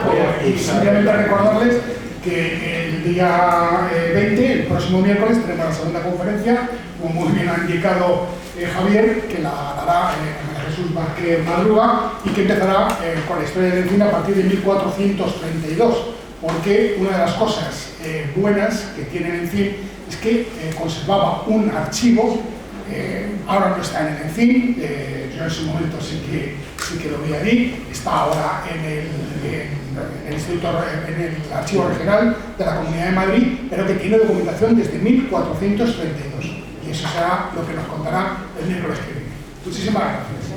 Y simplemente recordarles que el día 20, el próximo miércoles, tenemos la segunda conferencia, como muy bien ha indicado Javier, que la dará María Jesús Vázquez Madruga, y que empezará con la historia del Encín a partir de 1432, porque una de las cosas buenas que tiene el Encín es que conservaba un archivo, ahora no está en el Encín, yo en su momento sí que lo vi allí, está ahora en el Instituto, en el Archivo Regional de la Comunidad de Madrid, pero que tiene documentación desde 1432. Y eso será lo que nos contará el miércoles que viene. Muchísimas gracias.